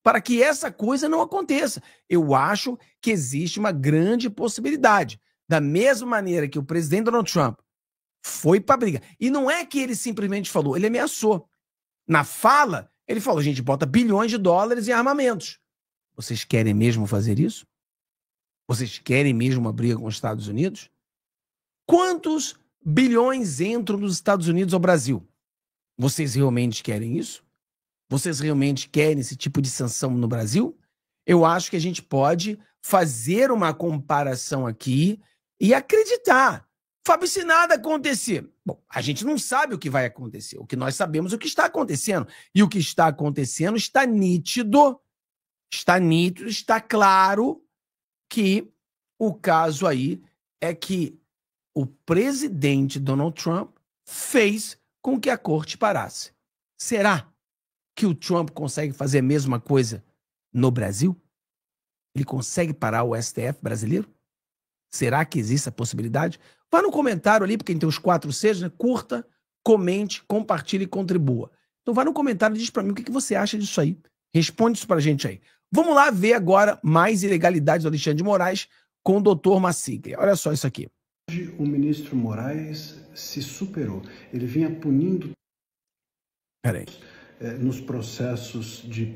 S7: para que essa coisa não aconteça. Eu acho que existe uma grande possibilidade. Da mesma maneira que o presidente Donald Trump foi para a briga. E não é que ele simplesmente falou, ele ameaçou. Na fala, ele falou, a gente bota bilhões de dólares em armamentos. Vocês querem mesmo fazer isso? Vocês querem mesmo uma briga com os Estados Unidos? Quantos bilhões entram dos Estados Unidos ao Brasil? Vocês realmente querem isso? Vocês realmente querem esse tipo de sanção no Brasil? Eu acho que a gente pode fazer uma comparação aqui e acreditar. Fábio, se nada acontecer. Bom, a gente não sabe o que vai acontecer. O que nós sabemos é o que está acontecendo. E o que está acontecendo está nítido, está claro que o caso aí é que o presidente Donald Trump fez com que a corte parasse. Será que o Trump consegue fazer a mesma coisa no Brasil? Ele consegue parar o STF brasileiro? Será que existe a possibilidade? Vá no comentário ali, porque tem os 4 Cs, né? Curta, comente, compartilhe e contribua. Então vá no comentário e diz pra mim o que você acha disso aí. Responde isso pra gente aí. Vamos lá ver agora mais ilegalidades do Alexandre de Moraes com o doutor Massiglia. Olha só isso aqui.
S10: Hoje o ministro Moraes se superou. Ele vinha punindo nos processos de...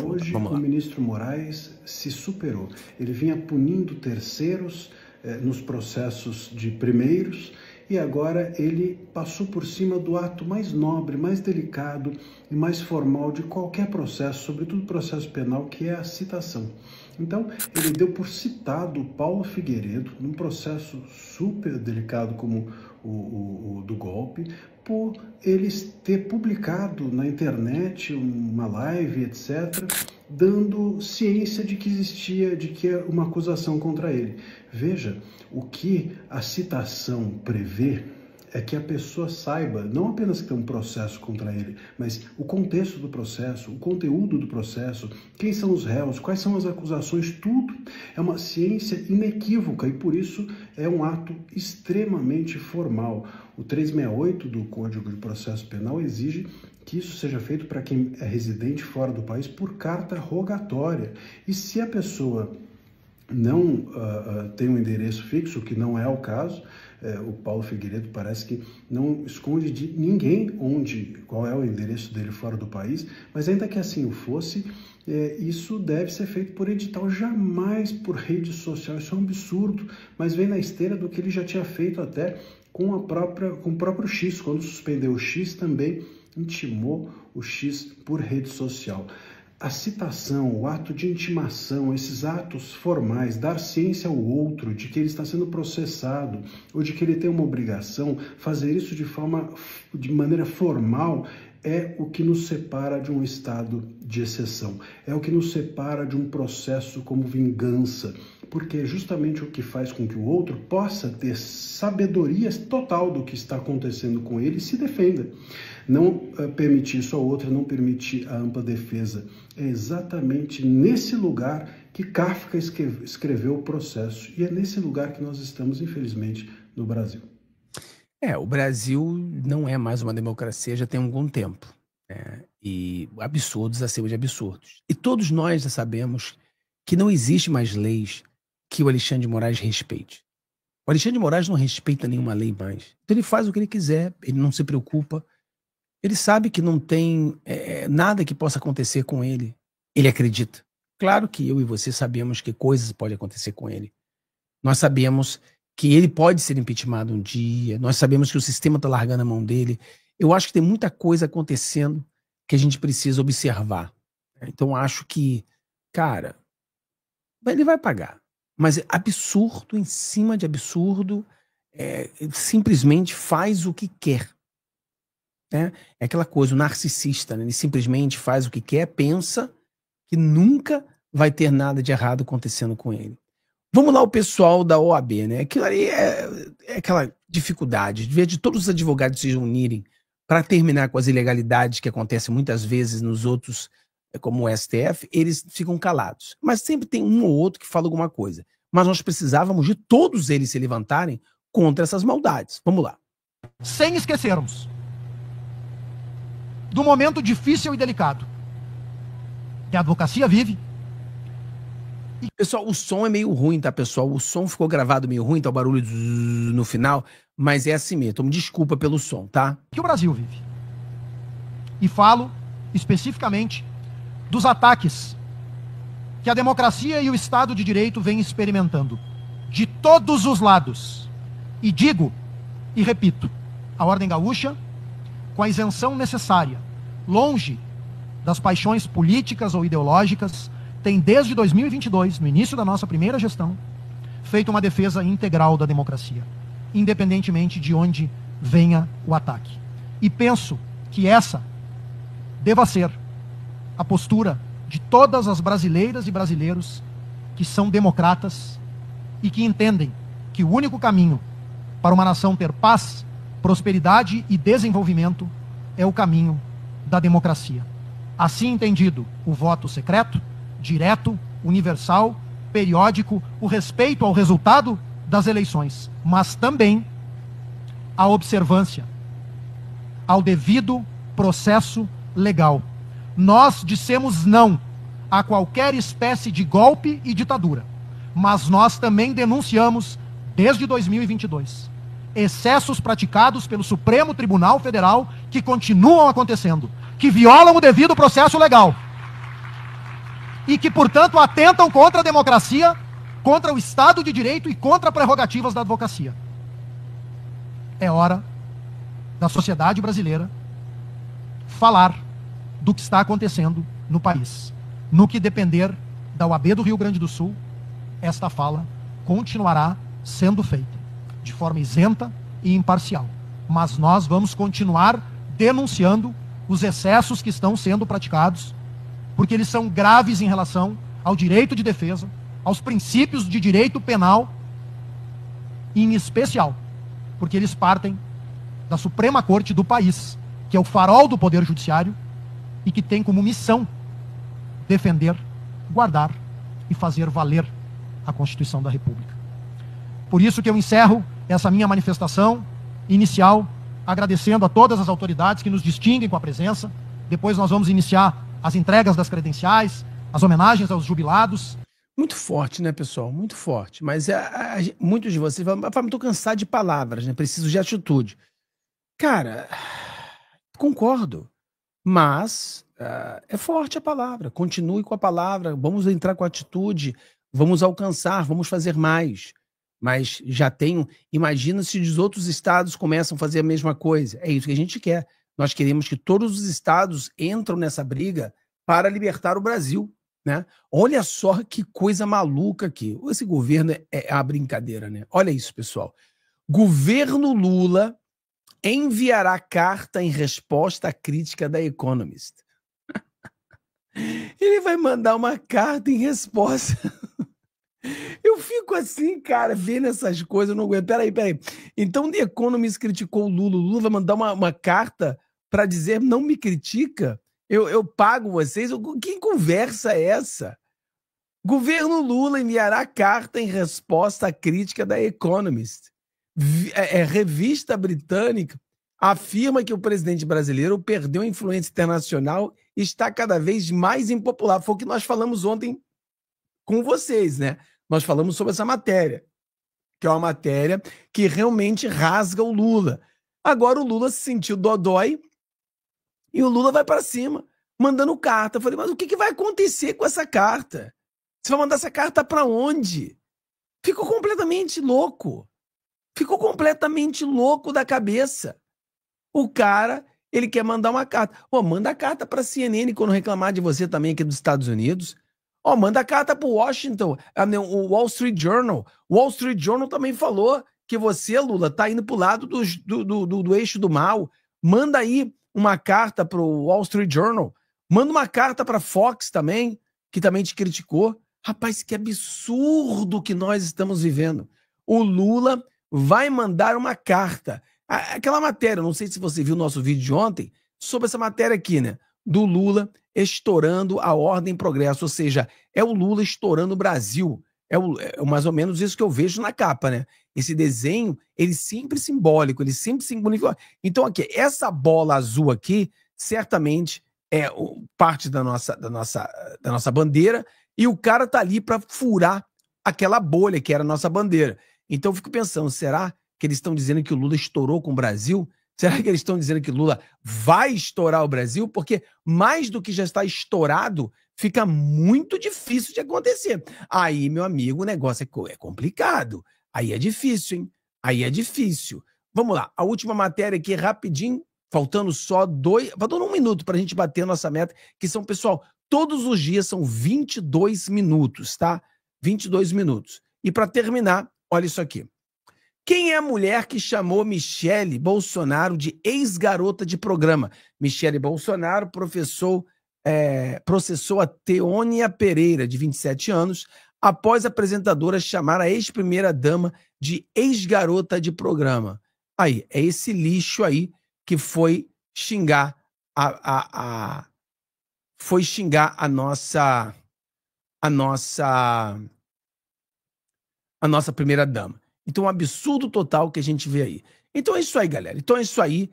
S10: Hoje o ministro Moraes se superou. Ele vinha punindo terceiros nos processos de primeiros e agora ele passou por cima do ato mais nobre, mais delicado e mais formal de qualquer processo, sobretudo processo penal, que é a citação. Então, ele deu por citado o Paulo Figueiredo, num processo super delicado como o do golpe, por ele ter publicado na internet uma live, etc., dando ciência de que existia, de que é uma acusação contra ele. Veja, o que a citação prevê é que a pessoa saiba, não apenas que tem um processo contra ele, mas o contexto do processo, o conteúdo do processo, quem são os réus, quais são as acusações, tudo é uma ciência inequívoca e por isso é um ato extremamente formal. O 368 do Código de Processo Penal exige que isso seja feito para quem é residente fora do país por carta rogatória. E se a pessoa não tem um endereço fixo, que não é o caso, o Paulo Figueiredo parece que não esconde de ninguém qual é o endereço dele fora do país, mas ainda que assim o fosse, isso deve ser feito por edital, jamais por rede social. Isso é um absurdo, mas vem na esteira do que ele já tinha feito até com o próprio X. Quando suspendeu o X, também intimou o X por rede social. A citação, o ato de intimação, esses atos formais, dar ciência ao outro de que ele está sendo processado ou de que ele tem uma obrigação, fazer isso de maneira formal, é o que nos separa de um estado de exceção, é o que nos separa de um processo como vingança, porque é justamente o que faz com que o outro possa ter sabedoria total do que está acontecendo com ele e se defenda. Não permitir isso ao outro, não permitir a ampla defesa. É exatamente nesse lugar que Kafka escreveu o Processo, e é nesse lugar que nós estamos, infelizmente, no Brasil.
S7: O Brasil não é mais uma democracia já tem algum tempo, né? E absurdos acima de absurdos. E todos nós já sabemos que não existe mais leis que o Alexandre de Moraes respeite. O Alexandre de Moraes não respeita nenhuma lei mais. Então ele faz o que ele quiser, ele não se preocupa. Ele sabe que não tem nada que possa acontecer com ele. Ele acredita. Claro que eu e você sabemos que coisas podem acontecer com ele. Nós sabemos que ele pode ser impeachmentado um dia. Nós sabemos que o sistema está largando a mão dele. Eu acho que tem muita coisa acontecendo que a gente precisa observar. Então acho que, cara, ele vai pagar. Mas é absurdo em cima de absurdo. Simplesmente faz o que quer. É aquela coisa, o narcisista, né? Ele simplesmente faz o que quer, pensa que nunca vai ter nada de errado acontecendo com ele. Vamos lá, o pessoal da OAB, né? Aquilo ali é aquela dificuldade de todos os advogados se unirem para terminar com as ilegalidades que acontecem muitas vezes nos outros, como o STF, eles ficam calados. Mas sempre tem um ou outro que fala alguma coisa. Mas nós precisávamos de todos eles se levantarem contra essas maldades. Vamos lá.
S11: Sem esquecermos do momento difícil e delicado que a advocacia vive.
S7: E, pessoal, o som é meio ruim, tá, pessoal? O som ficou gravado meio ruim, tá o barulho no final, mas é assim mesmo. Então, desculpa pelo som, tá?
S11: Que o Brasil vive. E falo especificamente dos ataques que a democracia e o Estado de Direito vêm experimentando de todos os lados. E digo e repito, a Ordem Gaúcha, com a isenção necessária, longe das paixões políticas ou ideológicas, tem desde 2022, no início da nossa primeira gestão, feito uma defesa integral da democracia, independentemente de onde venha o ataque. E penso que essa deva ser a postura de todas as brasileiras e brasileiros que são democratas e que entendem que o único caminho para uma nação ter paz, prosperidade e desenvolvimento é o caminho da democracia. Assim entendido, o voto secreto, direto, universal, periódico, o respeito ao resultado das eleições, mas também a observância ao devido processo legal. Nós dissemos não a qualquer espécie de golpe e ditadura, mas nós também denunciamos, desde 2022, excessos praticados pelo Supremo Tribunal Federal que continuam acontecendo, que violam o devido processo legal e que, portanto, atentam contra a democracia, contra o Estado de Direito e contra prerrogativas da advocacia. É hora da sociedade brasileira falar do que está acontecendo no país. No que depender da OAB do Rio Grande do Sul, esta fala continuará sendo feita de forma isenta e imparcial. Mas nós vamos continuar denunciando os excessos que estão sendo praticados, porque eles são graves em relação ao direito de defesa, aos princípios de direito penal, e em especial, porque eles partem da Suprema Corte do país, que é o farol do Poder Judiciário e que tem como missão defender, guardar e fazer valer a Constituição da República. Por isso que eu encerro essa minha manifestação inicial, agradecendo a todas as autoridades que nos distinguem com a presença. Depois nós vamos iniciar as entregas das credenciais, as homenagens aos jubilados.
S7: Muito forte, né, pessoal? Muito forte. Mas muitos de vocês falam, estou cansado de palavras, né? Preciso de atitude. Cara, concordo. Mas é forte a palavra. Continue com a palavra. Vamos entrar com atitude. Vamos alcançar. Vamos fazer mais. Mas já tenho... Imagina se os outros estados começam a fazer a mesma coisa. É isso que a gente quer. Nós queremos que todos os estados entram nessa briga para libertar o Brasil, né? Olha só que coisa maluca aqui. Esse governo é uma brincadeira, né? Olha isso, pessoal. Governo Lula enviará carta em resposta à crítica da Economist. Ele vai mandar uma carta em resposta... Eu fico assim, cara, vendo essas coisas, eu não aguento. Peraí. Então, The Economist criticou o Lula. O Lula vai mandar uma carta para dizer, não me critica? Eu pago vocês? Que conversa é essa? Governo Lula enviará carta em resposta à crítica da Economist. Revista britânica afirma que o presidente brasileiro perdeu a influência internacional e está cada vez mais impopular. Foi o que nós falamos ontem com vocês, né? Nós falamos sobre essa matéria, que é uma matéria que realmente rasga o Lula. Agora o Lula se sentiu dodói e o Lula vai para cima, mandando carta. Eu falei, mas o que vai acontecer com essa carta? Você vai mandar essa carta para onde? Ficou completamente louco. Ficou completamente louco da cabeça. O cara, ele quer mandar uma carta. Manda a carta para a CNN quando reclamar de você também aqui dos Estados Unidos. Manda carta para o Washington, o Wall Street Journal. O Wall Street Journal também falou que você, Lula, está indo para o lado do eixo do mal. Manda aí uma carta para o Wall Street Journal. Manda uma carta para a Fox também, que também te criticou. Rapaz, que absurdo que nós estamos vivendo. O Lula vai mandar uma carta. Aquela matéria, não sei se você viu o nosso vídeo de ontem, sobre essa matéria aqui, né? Do Lula estourando a ordem e progresso, ou seja, é o Lula estourando o Brasil. É mais ou menos isso que eu vejo na capa, né? Esse desenho, ele sempre simbólico, ele sempre simboliza. Então aqui, essa bola azul aqui, certamente é parte da nossa bandeira, e o cara tá ali para furar aquela bolha que era a nossa bandeira. Então eu fico pensando, será que eles estão dizendo que o Lula estourou com o Brasil? Será que eles estão dizendo que Lula vai estourar o Brasil? Porque mais do que já está estourado, fica muito difícil de acontecer. Aí, meu amigo, o negócio é complicado. Aí é difícil, hein? Aí é difícil. Vamos lá, a última matéria aqui, rapidinho, faltando um minuto para a gente bater a nossa meta, que são, pessoal, todos os dias são 22 minutos, tá? 22 minutos. E para terminar, olha isso aqui. Quem é a mulher que chamou Michele Bolsonaro de ex-garota de programa? Michele Bolsonaro processou a Teônia Pereira, de 27 anos, após a apresentadora chamar a ex-primeira-dama de ex-garota de programa. Aí, é esse lixo aí que foi xingar a nossa primeira-dama. Então, um absurdo total que a gente vê aí. Então é isso aí, galera. Então é isso aí.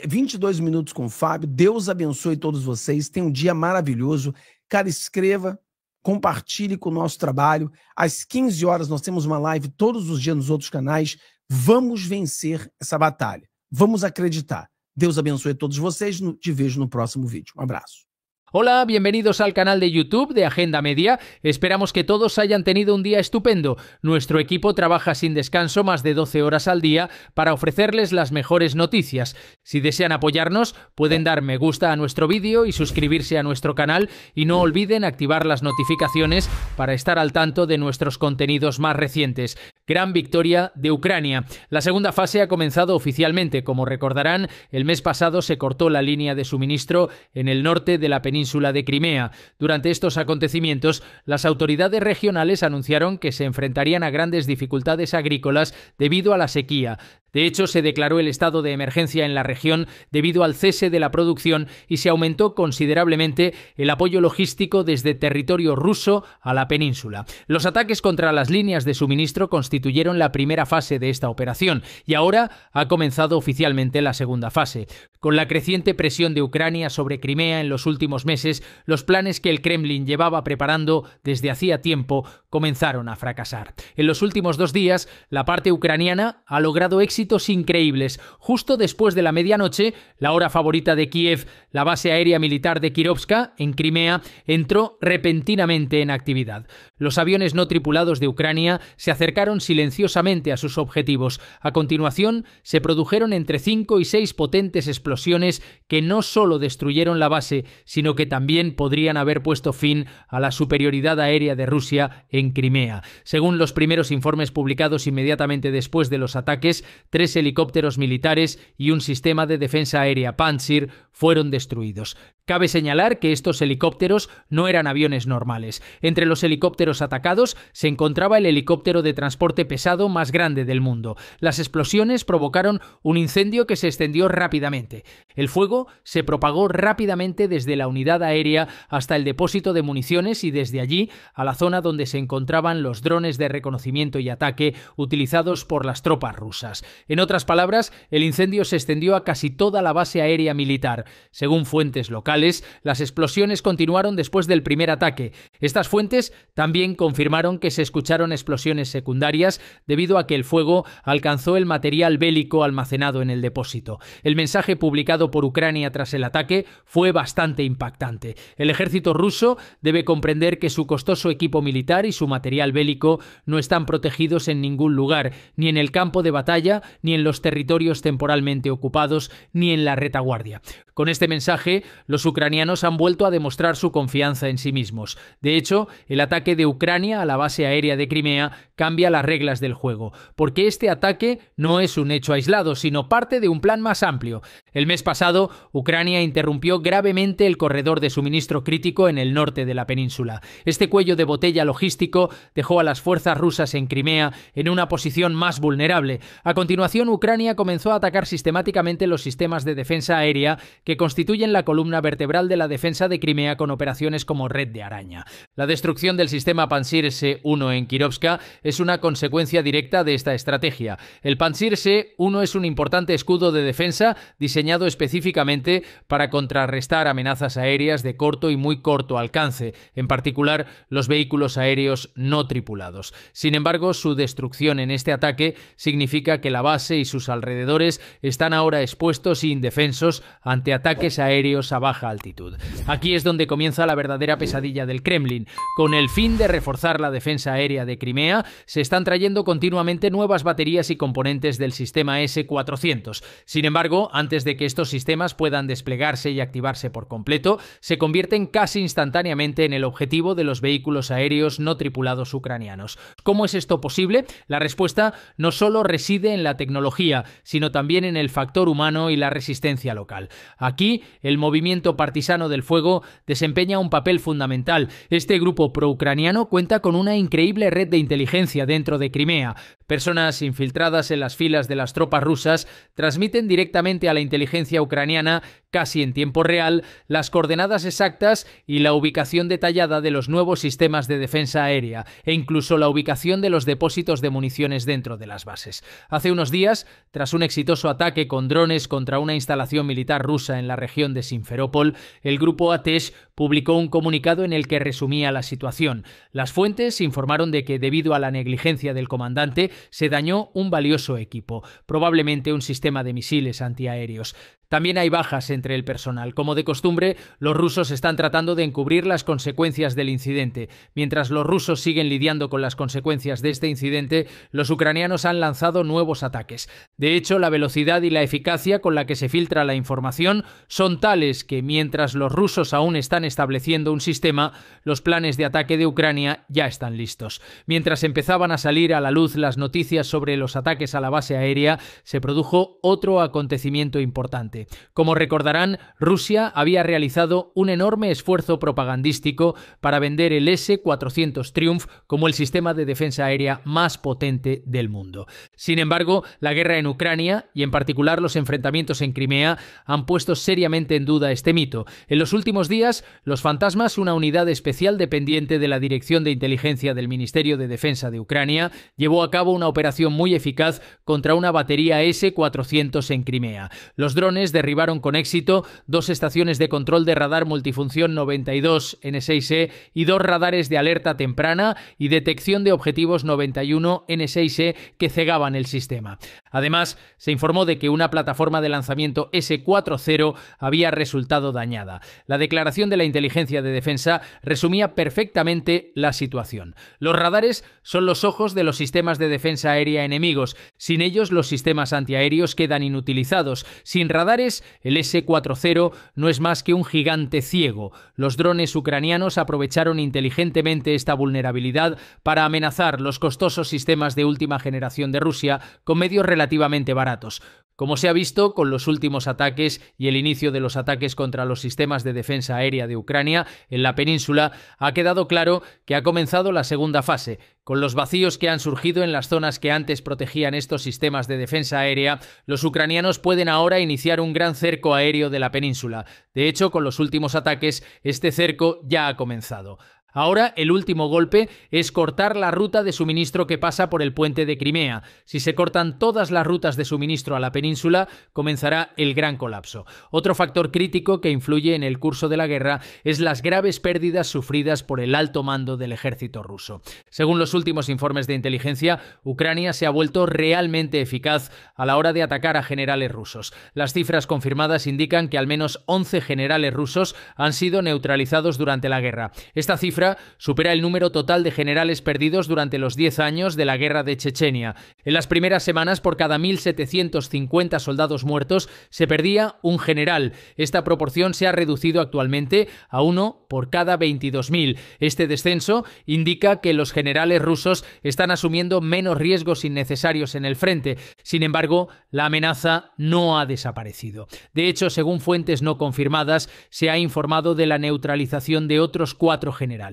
S7: 22 minutos com o Fábio. Deus abençoe todos vocês. Tenham um dia maravilhoso. Cara, escreva, compartilhe com o nosso trabalho. Às 15 horas nós temos uma live todos os dias nos outros canais. Vamos vencer essa batalha. Vamos acreditar. Deus abençoe todos vocês. Te vejo no próximo vídeo. Um abraço.
S12: Hola, bienvenidos al canal de YouTube de Agenda Media. Esperamos que todos hayan tenido un día estupendo. Nuestro equipo trabaja sin descanso más de 12 horas al día para ofrecerles las mejores noticias. Si desean apoyarnos, pueden dar me gusta a nuestro vídeo y suscribirse a nuestro canal, y no olviden activar las notificaciones para estar al tanto de nuestros contenidos más recientes. Gran victoria de Ucrania. La segunda fase ha comenzado oficialmente. Como recordarán, el mes pasado se cortó la línea de suministro en el norte de la península de Crimea. Durante estos acontecimientos, las autoridades regionales anunciaron que se enfrentarían a grandes dificultades agrícolas debido a la sequía. De hecho, se declaró el estado de emergencia en la región debido al cese de la producción y se aumentó considerablemente el apoyo logístico desde territorio ruso a la península. Los ataques contra las líneas de suministro constituyeron la primera fase de esta operación y ahora ha comenzado oficialmente la segunda fase. Con la creciente presión de Ucrania sobre Crimea en los últimos meses, los planes que el Kremlin llevaba preparando desde hacía tiempo comenzaron a fracasar. En los últimos 2 días, la parte ucraniana ha logrado éxitos increíbles. Justo después de la medianoche, la hora favorita de Kiev, la base aérea militar de Kirovska, en Crimea, entró repentinamente en actividad. Los aviones no tripulados de Ucrania se acercaron silenciosamente a sus objetivos. A continuación, se produjeron entre 5 y 6 potentes explosiones que no solo destruyeron la base, sino que también podrían haber puesto fin a la superioridad aérea de Rusia en Crimea. Según los primeros informes publicados inmediatamente después de los ataques, 3 helicópteros militares y un sistema de defensa aérea Pantsir fueron destruidos. Cabe señalar que estos helicópteros no eran aviones normales. Entre los helicópteros atacados se encontraba el helicóptero de transporte pesado más grande del mundo. Las explosiones provocaron un incendio que se extendió rápidamente. El fuego se propagó rápidamente desde la unidad aérea hasta el depósito de municiones y desde allí a la zona donde se encontraban los drones de reconocimiento y ataque utilizados por las tropas rusas. En otras palabras, el incendio se extendió a casi toda la base aérea militar. Según fuentes locales, las explosiones continuaron después del primer ataque. Estas fuentes también confirmaron que se escucharon explosiones secundarias debido a que el fuego alcanzó el material bélico almacenado en el depósito. El mensaje publicado por Ucrania tras el ataque fue bastante impactante. El ejército ruso debe comprender que su costoso equipo militar y su material bélico no están protegidos en ningún lugar, ni en el campo de batalla, ni en los territorios temporalmente ocupados, ni en la retaguardia. Con este mensaje, los ucranianos han vuelto a demostrar su confianza en sí mismos. De hecho, el ataque de Ucrania a la base aérea de Crimea cambia las reglas del juego, porque este ataque no es un hecho aislado, sino parte de un plan más amplio. El mes pasado, Ucrania interrumpió gravemente el corredor de suministro crítico en el norte de la península. Este cuello de botella logístico dejó a las fuerzas rusas en Crimea en una posición más vulnerable. A continuación, Ucrania comenzó a atacar sistemáticamente los sistemas de defensa aérea que constituyen la columna vertebral de la defensa de Crimea con operaciones como Red de Araña. La destrucción del sistema Pantsir S-1 en Kirovska es una consecuencia directa de esta estrategia. El Pantsir S-1 es un importante escudo de defensa diseñado específicamente para contrarrestar amenazas aéreas de corto y muy corto alcance, en particular los vehículos aéreos no tripulados. Sin embargo, su destrucción en este ataque significa que la base y sus alrededores están ahora expuestos e indefensos ante ataques aéreos a baja altitud. Aquí es donde comienza la verdadera pesadilla del Kremlin. Con el fin de reforzar la defensa aérea de Crimea, se están trayendo continuamente nuevas baterías y componentes del sistema S-400. Sin embargo, antes de que estos sistemas puedan desplegarse y activarse por completo, se convierten casi instantáneamente en el objetivo de los vehículos aéreos no tripulados ucranianos. ¿Cómo es esto posible? La respuesta no solo reside en la tecnología, sino también en el factor humano y la resistencia local. Aquí, el movimiento partisano del fuego desempeña un papel fundamental. Este grupo pro-ucraniano cuenta con una increíble red de inteligencia dentro de Crimea. Personas infiltradas en las filas de las tropas rusas transmiten directamente a la inteligencia ucraniana, casi en tiempo real, las coordenadas exactas y la ubicación detallada de los nuevos sistemas de defensa aérea e incluso la ubicación de los depósitos de municiones dentro de las bases. Hace unos días, tras un exitoso ataque con drones contra una instalación militar rusa en la región de Simferópol, el grupo Atesh publicó un comunicado en el que resumía la situación. Las fuentes informaron de que debido a la negligencia del comandante se dañó un valioso equipo, probablemente un sistema de misiles antiaéreos. También hay bajas entre el personal. Como de costumbre, los rusos están tratando de encubrir las consecuencias del incidente. Mientras los rusos siguen lidiando con las consecuencias de este incidente, los ucranianos han lanzado nuevos ataques. De hecho, la velocidad y la eficacia con la que se filtra la información son tales que, mientras los rusos aún están estableciendo un sistema, los planes de ataque de Ucrania ya están listos. Mientras empezaban a salir a la luz las noticias sobre los ataques a la base aérea, se produjo otro acontecimiento importante. combate. Como recordarán, Rusia había realizado un enorme esfuerzo propagandístico para vender el S-400 Triumph como el sistema de defensa aérea más potente del mundo. Sin embargo, la guerra en Ucrania, y en particular los enfrentamientos en Crimea, han puesto seriamente en duda este mito. En los últimos días, los Fantasmas, una unidad especial dependiente de la Dirección de Inteligencia del Ministerio de Defensa de Ucrania, llevó a cabo una operación muy eficaz contra una batería S-400 en Crimea. Los drones derribaron con éxito 2 estaciones de control de radar multifunción 92 N6E y 2 radares de alerta temprana y detección de objetivos 91 N6E que cegaban el sistema. Además, se informó de que una plataforma de lanzamiento S-40 había resultado dañada. La declaración de la Inteligencia de Defensa resumía perfectamente la situación. Los radares son los ojos de los sistemas de defensa aérea enemigos. Sin ellos, los sistemas antiaéreos quedan inutilizados. Sin radares, el S-40 no es más que un gigante ciego. Los drones ucranianos aprovecharon inteligentemente esta vulnerabilidad para amenazar los costosos sistemas de última generación de Rusia con medios relativamente baratos. Como se ha visto con los últimos ataques y el inicio de los ataques contra los sistemas de defensa aérea de Ucrania en la península, ha quedado claro que ha comenzado la segunda fase. Con los vacíos que han surgido en las zonas que antes protegían estos sistemas de defensa aérea, los ucranianos pueden ahora iniciar un gran cerco aéreo de la península. De hecho, con los últimos ataques, este cerco ya ha comenzado. Ahora, el último golpe es cortar la ruta de suministro que pasa por el puente de Crimea. Si se cortan todas las rutas de suministro a la península, comenzará el gran colapso. Otro factor crítico que influye en el curso de la guerra es las graves pérdidas sufridas por el alto mando del ejército ruso. Según los últimos informes de inteligencia, Ucrania se ha vuelto realmente eficaz a la hora de atacar a generales rusos. Las cifras confirmadas indican que al menos 11 generales rusos han sido neutralizados durante la guerra. Esta cifra supera el número total de generales perdidos durante los 10 años de la guerra de Chechenia. En las primeras semanas, por cada 1.750 soldados muertos, se perdía un general. Esta proporción se ha reducido actualmente a 1 por cada 22.000. Este descenso indica que los generales rusos están asumiendo menos riesgos innecesarios en el frente. Sin embargo, la amenaza no ha desaparecido. De hecho, según fuentes no confirmadas, se ha informado de la neutralización de otros 4 generales.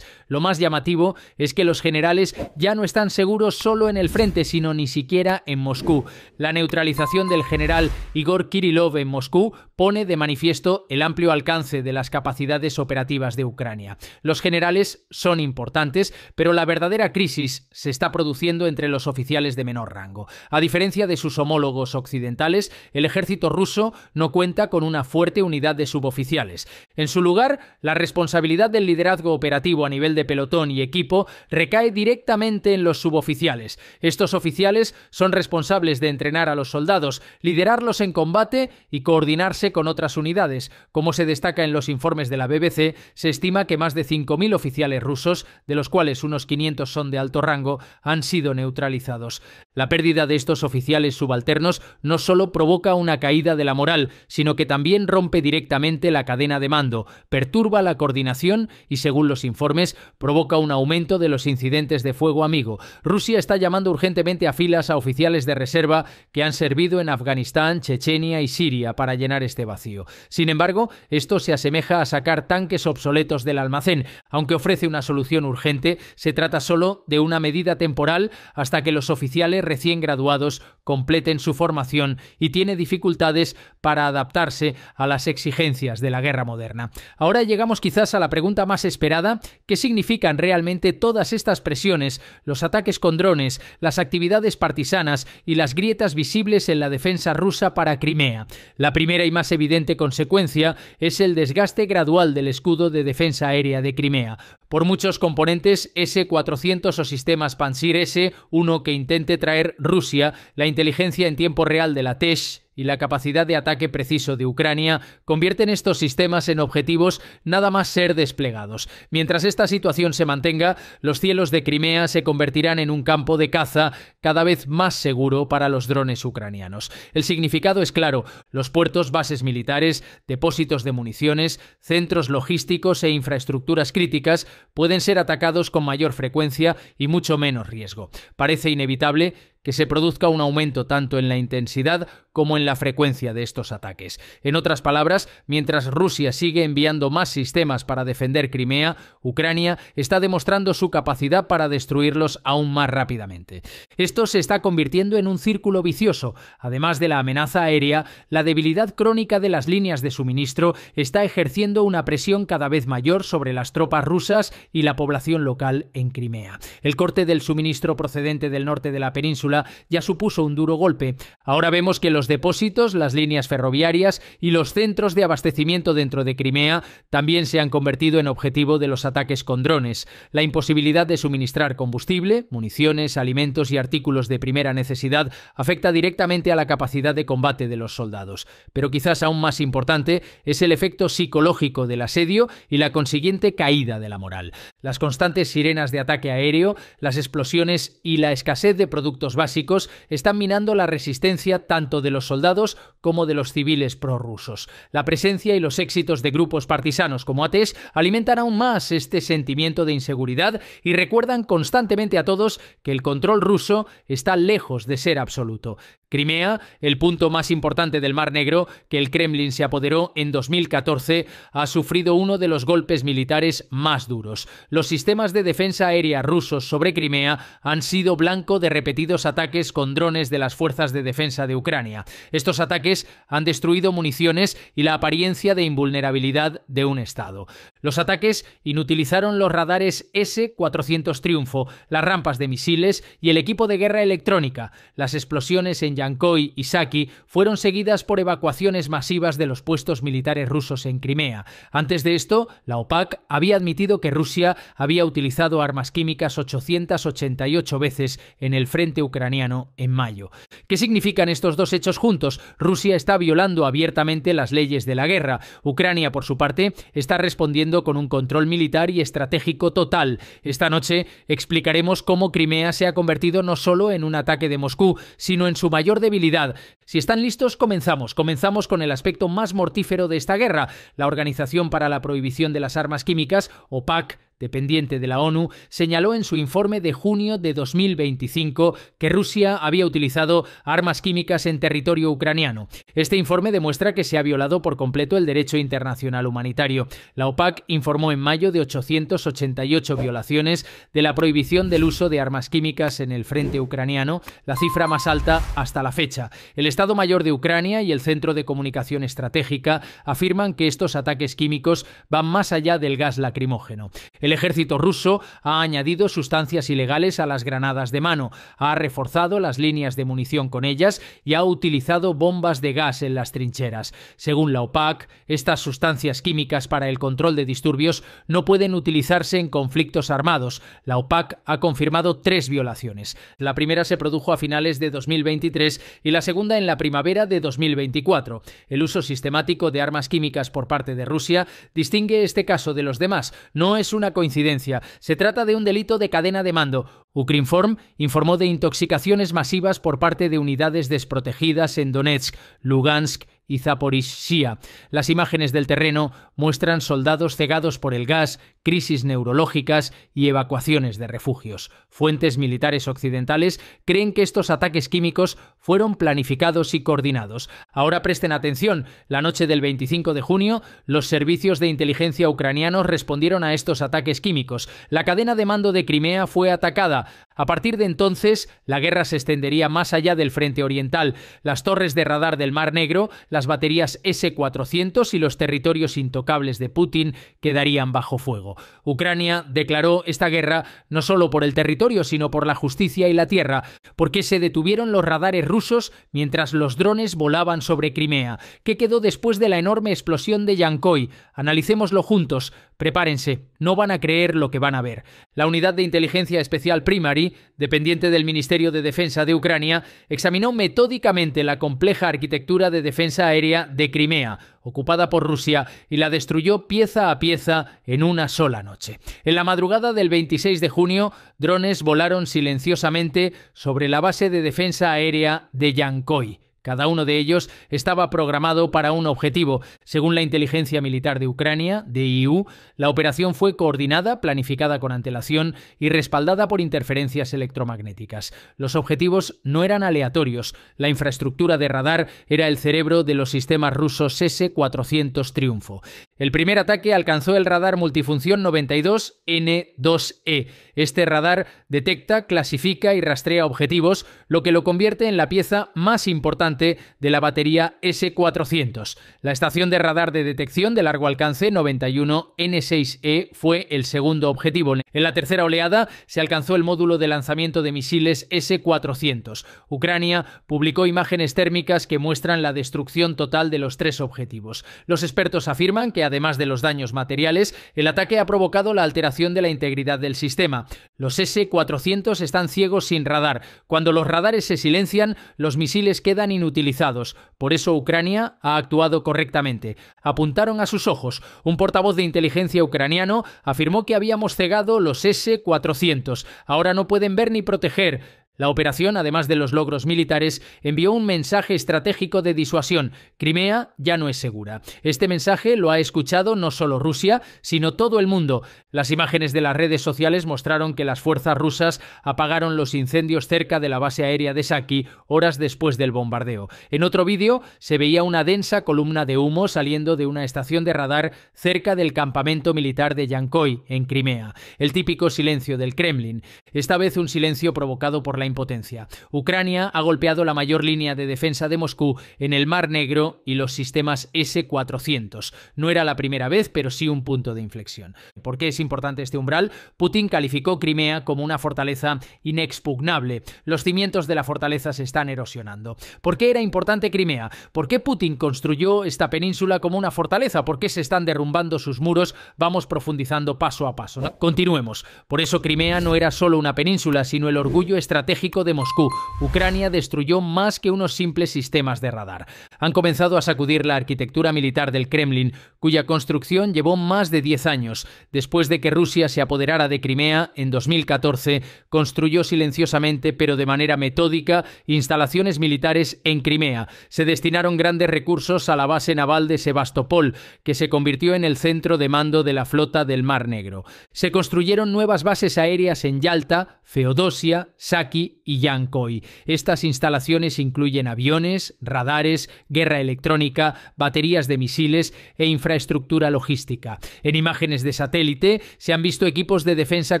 S12: Lo más llamativo es que los generales ya no están seguros solo en el frente, sino ni siquiera en Moscú. La neutralización del general Igor Kirillov en Moscú pone de manifiesto el amplio alcance de las capacidades operativas de Ucrania. Los generales son importantes, pero la verdadera crisis se está produciendo entre los oficiales de menor rango. A diferencia de sus homólogos occidentales, el ejército ruso no cuenta con una fuerte unidad de suboficiales. En su lugar, la responsabilidad del liderazgo operativo a nivel de pelotón y equipo recae directamente en los suboficiales. Estos oficiales son responsables de entrenar a los soldados, liderarlos en combate y coordinarse con otras unidades. Como se destaca en los informes de la BBC, se estima que más de 5.000 oficiales rusos, de los cuales unos 500 son de alto rango, han sido neutralizados. La pérdida de estos oficiales subalternos no solo provoca una caída de la moral, sino que también rompe directamente la cadena de mando, perturba la coordinación y, según los informes, provoca un aumento de los incidentes de fuego amigo. Rusia está llamando urgentemente a filas a oficiales de reserva que han servido en Afganistán, Chechenia y Siria para llenar este vacío. Sin embargo, esto se asemeja a sacar tanques obsoletos del almacén. Aunque ofrece una solución urgente, se trata solo de una medida temporal hasta que los oficiales recién graduados completen su formación y tiene dificultades para adaptarse a las exigencias de la guerra moderna. Ahora llegamos quizás a la pregunta más esperada: ¿qué significan realmente todas estas presiones, los ataques con drones, las actividades partisanas y las grietas visibles en la defensa rusa para Crimea? La primera y más evidente consecuencia es el desgaste gradual del escudo de defensa aérea de Crimea. Por muchos componentes S-400 o sistemas Pansir-S, uno que intente traer Rusia, la inteligencia en tiempo real de la TESH y la capacidad de ataque preciso de Ucrania convierten estos sistemas en objetivos nada más ser desplegados. Mientras esta situación se mantenga, los cielos de Crimea se convertirán en un campo de caza cada vez más seguro para los drones ucranianos. El significado es claro: los puertos, bases militares, depósitos de municiones, centros logísticos e infraestructuras críticas pueden ser atacados con mayor frecuencia y mucho menos riesgo. Parece inevitable que se produzca un aumento tanto en la intensidad como en la frecuencia de estos ataques. En otras palabras, mientras Rusia sigue enviando más sistemas para defender Crimea, Ucrania está demostrando su capacidad para destruirlos aún más rápidamente. Esto se está convirtiendo en un círculo vicioso. Además de la amenaza aérea, la debilidad crónica de las líneas de suministro está ejerciendo una presión cada vez mayor sobre las tropas rusas y la población local en Crimea. El corte del suministro procedente del norte de la península ya supuso un duro golpe. Ahora vemos que los depósitos, las líneas ferroviarias y los centros de abastecimiento dentro de Crimea también se han convertido en objetivo de los ataques con drones. La imposibilidad de suministrar combustible, municiones, alimentos y artículos de primera necesidad afecta directamente a la capacidad de combate de los soldados. Pero quizás aún más importante es el efecto psicológico del asedio y la consiguiente caída de la moral. Las constantes sirenas de ataque aéreo, las explosiones y la escasez de productos básicos están minando la resistencia tanto de los soldados como de los civiles prorrusos. La presencia y los éxitos de grupos partisanos como ATES alimentan aún más este sentimiento de inseguridad y recuerdan constantemente a todos que el control ruso está lejos de ser absoluto. Crimea, el punto más importante del Mar Negro que el Kremlin se apoderó en 2014, ha sufrido uno de los golpes militares más duros. Los sistemas de defensa aérea rusos sobre Crimea han sido blanco de repetidos ataques con drones de las fuerzas de defensa de Ucrania. Estos ataques han destruido municiones y la apariencia de invulnerabilidad de un Estado. Los ataques inutilizaron los radares S-400 Triunfo, las rampas de misiles y el equipo de guerra electrónica. Las explosiones en Yankoy y Saki fueron seguidas por evacuaciones masivas de los puestos militares rusos en Crimea. Antes de esto, la OPAC había admitido que Rusia había utilizado armas químicas 888 veces en el frente ucraniano en mayo. ¿Qué significan estos dos hechos juntos? Rusia está violando abiertamente las leyes de la guerra. Ucrania, por su parte, está respondiendo con un control militar y estratégico total. Esta noche explicaremos cómo Crimea se ha convertido no solo en un ataque de Moscú, sino en su mayor debilidad. Si están listos, comenzamos. Comenzamos con el aspecto más mortífero de esta guerra. La Organización para la Prohibición de las Armas Químicas, OPAC, dependiente de la ONU, señaló en su informe de junio de 2025 que Rusia había utilizado armas químicas en territorio ucraniano. Este informe demuestra que se ha violado por completo el derecho internacional humanitario. La OPAC informó en mayo de 888 violaciones de la prohibición del uso de armas químicas en el frente ucraniano, la cifra más alta hasta la fecha. El Estado Mayor de Ucrania y el Centro de Comunicación Estratégica afirman que estos ataques químicos van más allá del gas lacrimógeno. El ejército ruso ha añadido sustancias ilegales a las granadas de mano, ha reforzado las líneas de munición con ellas y ha utilizado bombas de gas en las trincheras. Según la OPAC, estas sustancias químicas para el control de disturbios no pueden utilizarse en conflictos armados. La OPAC ha confirmado 3 violaciones. La primera se produjo a finales de 2023 y la segunda en la primavera de 2024. El uso sistemático de armas químicas por parte de Rusia distingue este caso de los demás. No es una coincidencia. Se trata de un delito de cadena de mando. Ukrinform informó de intoxicaciones masivas por parte de unidades desprotegidas en Donetsk, Lugansk y Zaporizhia. Las imágenes del terreno muestran soldados cegados por el gas, crisis neurológicas y evacuaciones de refugios. Fuentes militares occidentales creen que estos ataques químicos fueron planificados y coordinados. Ahora presten atención. La noche del 25 de junio, los servicios de inteligencia ucranianos respondieron a estos ataques químicos. La cadena de mando de Crimea fue atacada. A partir de entonces, la guerra se extendería más allá del frente oriental. Las torres de radar del Mar Negro, las baterías S-400 y los territorios intocables de Putin quedarían bajo fuego. Ucrania declaró esta guerra no solo por el territorio, sino por la justicia y la tierra, porque se detuvieron los radares rusos mientras los drones volaban sobre Crimea. ¿Qué quedó después de la enorme explosión de Yankoy? Analicémoslo juntos. Prepárense, no van a creer lo que van a ver. La Unidad de Inteligencia Especial Primary, dependiente del Ministerio de Defensa de Ucrania, examinó metódicamente la compleja arquitectura de defensa aérea de Crimea, ocupada por Rusia, y la destruyó pieza a pieza en una sola noche. En la madrugada del 26 de junio, drones volaron silenciosamente sobre la base de defensa aérea de Yankoy. Cada uno de ellos estaba programado para un objetivo. Según la inteligencia militar de Ucrania, DIU, la operación fue coordinada, planificada con antelación y respaldada por interferencias electromagnéticas. Los objetivos no eran aleatorios. La infraestructura de radar era el cerebro de los sistemas rusos S-400 Triunfo. El primer ataque alcanzó el radar multifunción 92N2E. Este radar detecta, clasifica y rastrea objetivos, lo que lo convierte en la pieza más importante de la batería S-400. La estación de radar de detección de largo alcance 91N6E fue el segundo objetivo. En la tercera oleada se alcanzó el módulo de lanzamiento de misiles S-400. Ucrania publicó imágenes térmicas que muestran la destrucción total de los tres objetivos. Los expertos afirman que, además de los daños materiales, el ataque ha provocado la alteración de la integridad del sistema. Los S-400 están ciegos sin radar. Cuando los radares se silencian, los misiles quedan inutilizados. Por eso Ucrania ha actuado correctamente. Apuntaron a sus ojos. Un portavoz de inteligencia ucraniano afirmó que habíamos cegado los S-400. Ahora no pueden ver ni proteger. La operación, además de los logros militares, envió un mensaje estratégico de disuasión. Crimea ya no es segura. Este mensaje lo ha escuchado no solo Rusia, sino todo el mundo. Las imágenes de las redes sociales mostraron que las fuerzas rusas apagaron los incendios cerca de la base aérea de Saki horas después del bombardeo. En otro vídeo se veía una densa columna de humo saliendo de una estación de radar cerca del campamento militar de Yankoy, en Crimea. El típico silencio del Kremlin. Esta vez un silencio provocado por la impotencia. Ucrania ha golpeado la mayor línea de defensa de Moscú en el Mar Negro y los sistemas S-400. No era la primera vez, pero sí un punto de inflexión. ¿Por qué es importante este umbral? Putin calificó Crimea como una fortaleza inexpugnable. Los cimientos de la fortaleza se están erosionando. ¿Por qué era importante Crimea? ¿Por qué Putin construyó esta península como una fortaleza? ¿Por qué se están derrumbando sus muros? Vamos profundizando paso a paso, ¿no? Continuemos. Por eso Crimea no era solo una península, sino el orgullo estratégico de Moscú. Ucrania destruyó más que unos simples sistemas de radar. Han comenzado a sacudir la arquitectura militar del Kremlin, cuya construcción llevó más de 10 años. Después de que Rusia se apoderara de Crimea en 2014, construyó silenciosamente, pero de manera metódica, instalaciones militares en Crimea. Se destinaron grandes recursos a la base naval de Sebastopol, que se convirtió en el centro de mando de la flota del Mar Negro. Se construyeron nuevas bases aéreas en Yalta, Feodosia, Saki y Yankoy. Estas instalaciones incluyen aviones, radares, guerra electrónica, baterías de misiles e infraestructura logística. En imágenes de satélite se han visto equipos de defensa